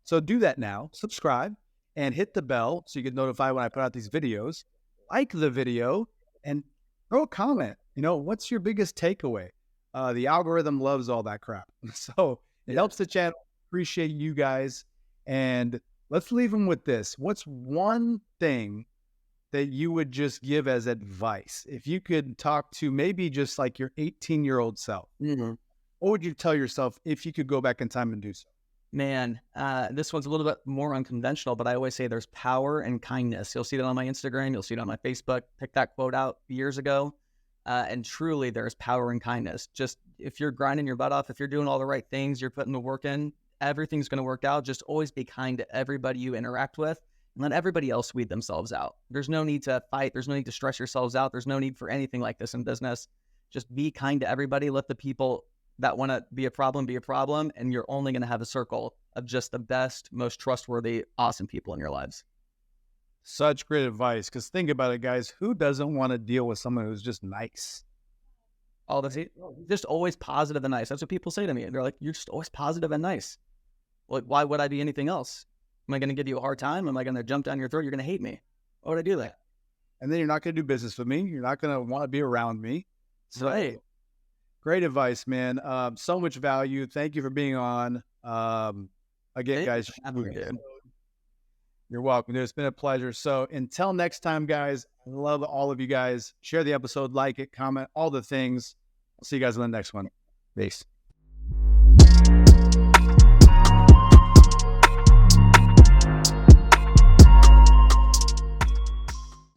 So do that now, subscribe and hit the bell so you get notified when I put out these videos. Like the video and throw a comment. You know, what's your biggest takeaway? The algorithm loves all that crap. So it helps the channel. Appreciate you guys. And let's leave them with this. What's one thing that you would just give as advice? If you could talk to maybe just like your 18-year-old self, what would you tell yourself if you could go back in time and do so? Man, this one's a little bit more unconventional, but I always say there's power in kindness. You'll see that on my Instagram. You'll see it on my Facebook. Picked that quote out years ago. And truly, there's power in kindness. Just if you're grinding your butt off, if you're doing all the right things, you're putting the work in, everything's going to work out. Just always be kind to everybody you interact with and let everybody else weed themselves out. There's no need to fight. There's no need to stress yourselves out. There's no need for anything like this in business. Just be kind to everybody. Let the people that want to be a problem, and you're only going to have a circle of just the best, most trustworthy, awesome people in your lives. Such great advice, because think about it, guys. Who doesn't want to deal with someone who's just nice? Just always positive and nice. That's what people say to me. They're like, you're just always positive and nice. Like, why would I be anything else? Am I going to give you a hard time? Am I going to jump down your throat? You're going to hate me. Why would I do that? And then you're not going to do business with me. You're not going to want to be around me. So, Right. great advice, man. So much value. Thank you for being on. Again, guys, you're welcome. Dude, it's been a pleasure. So until next time, guys, I love all of you guys. Share the episode, like it, comment, all the things. I'll see you guys on the next one. Peace.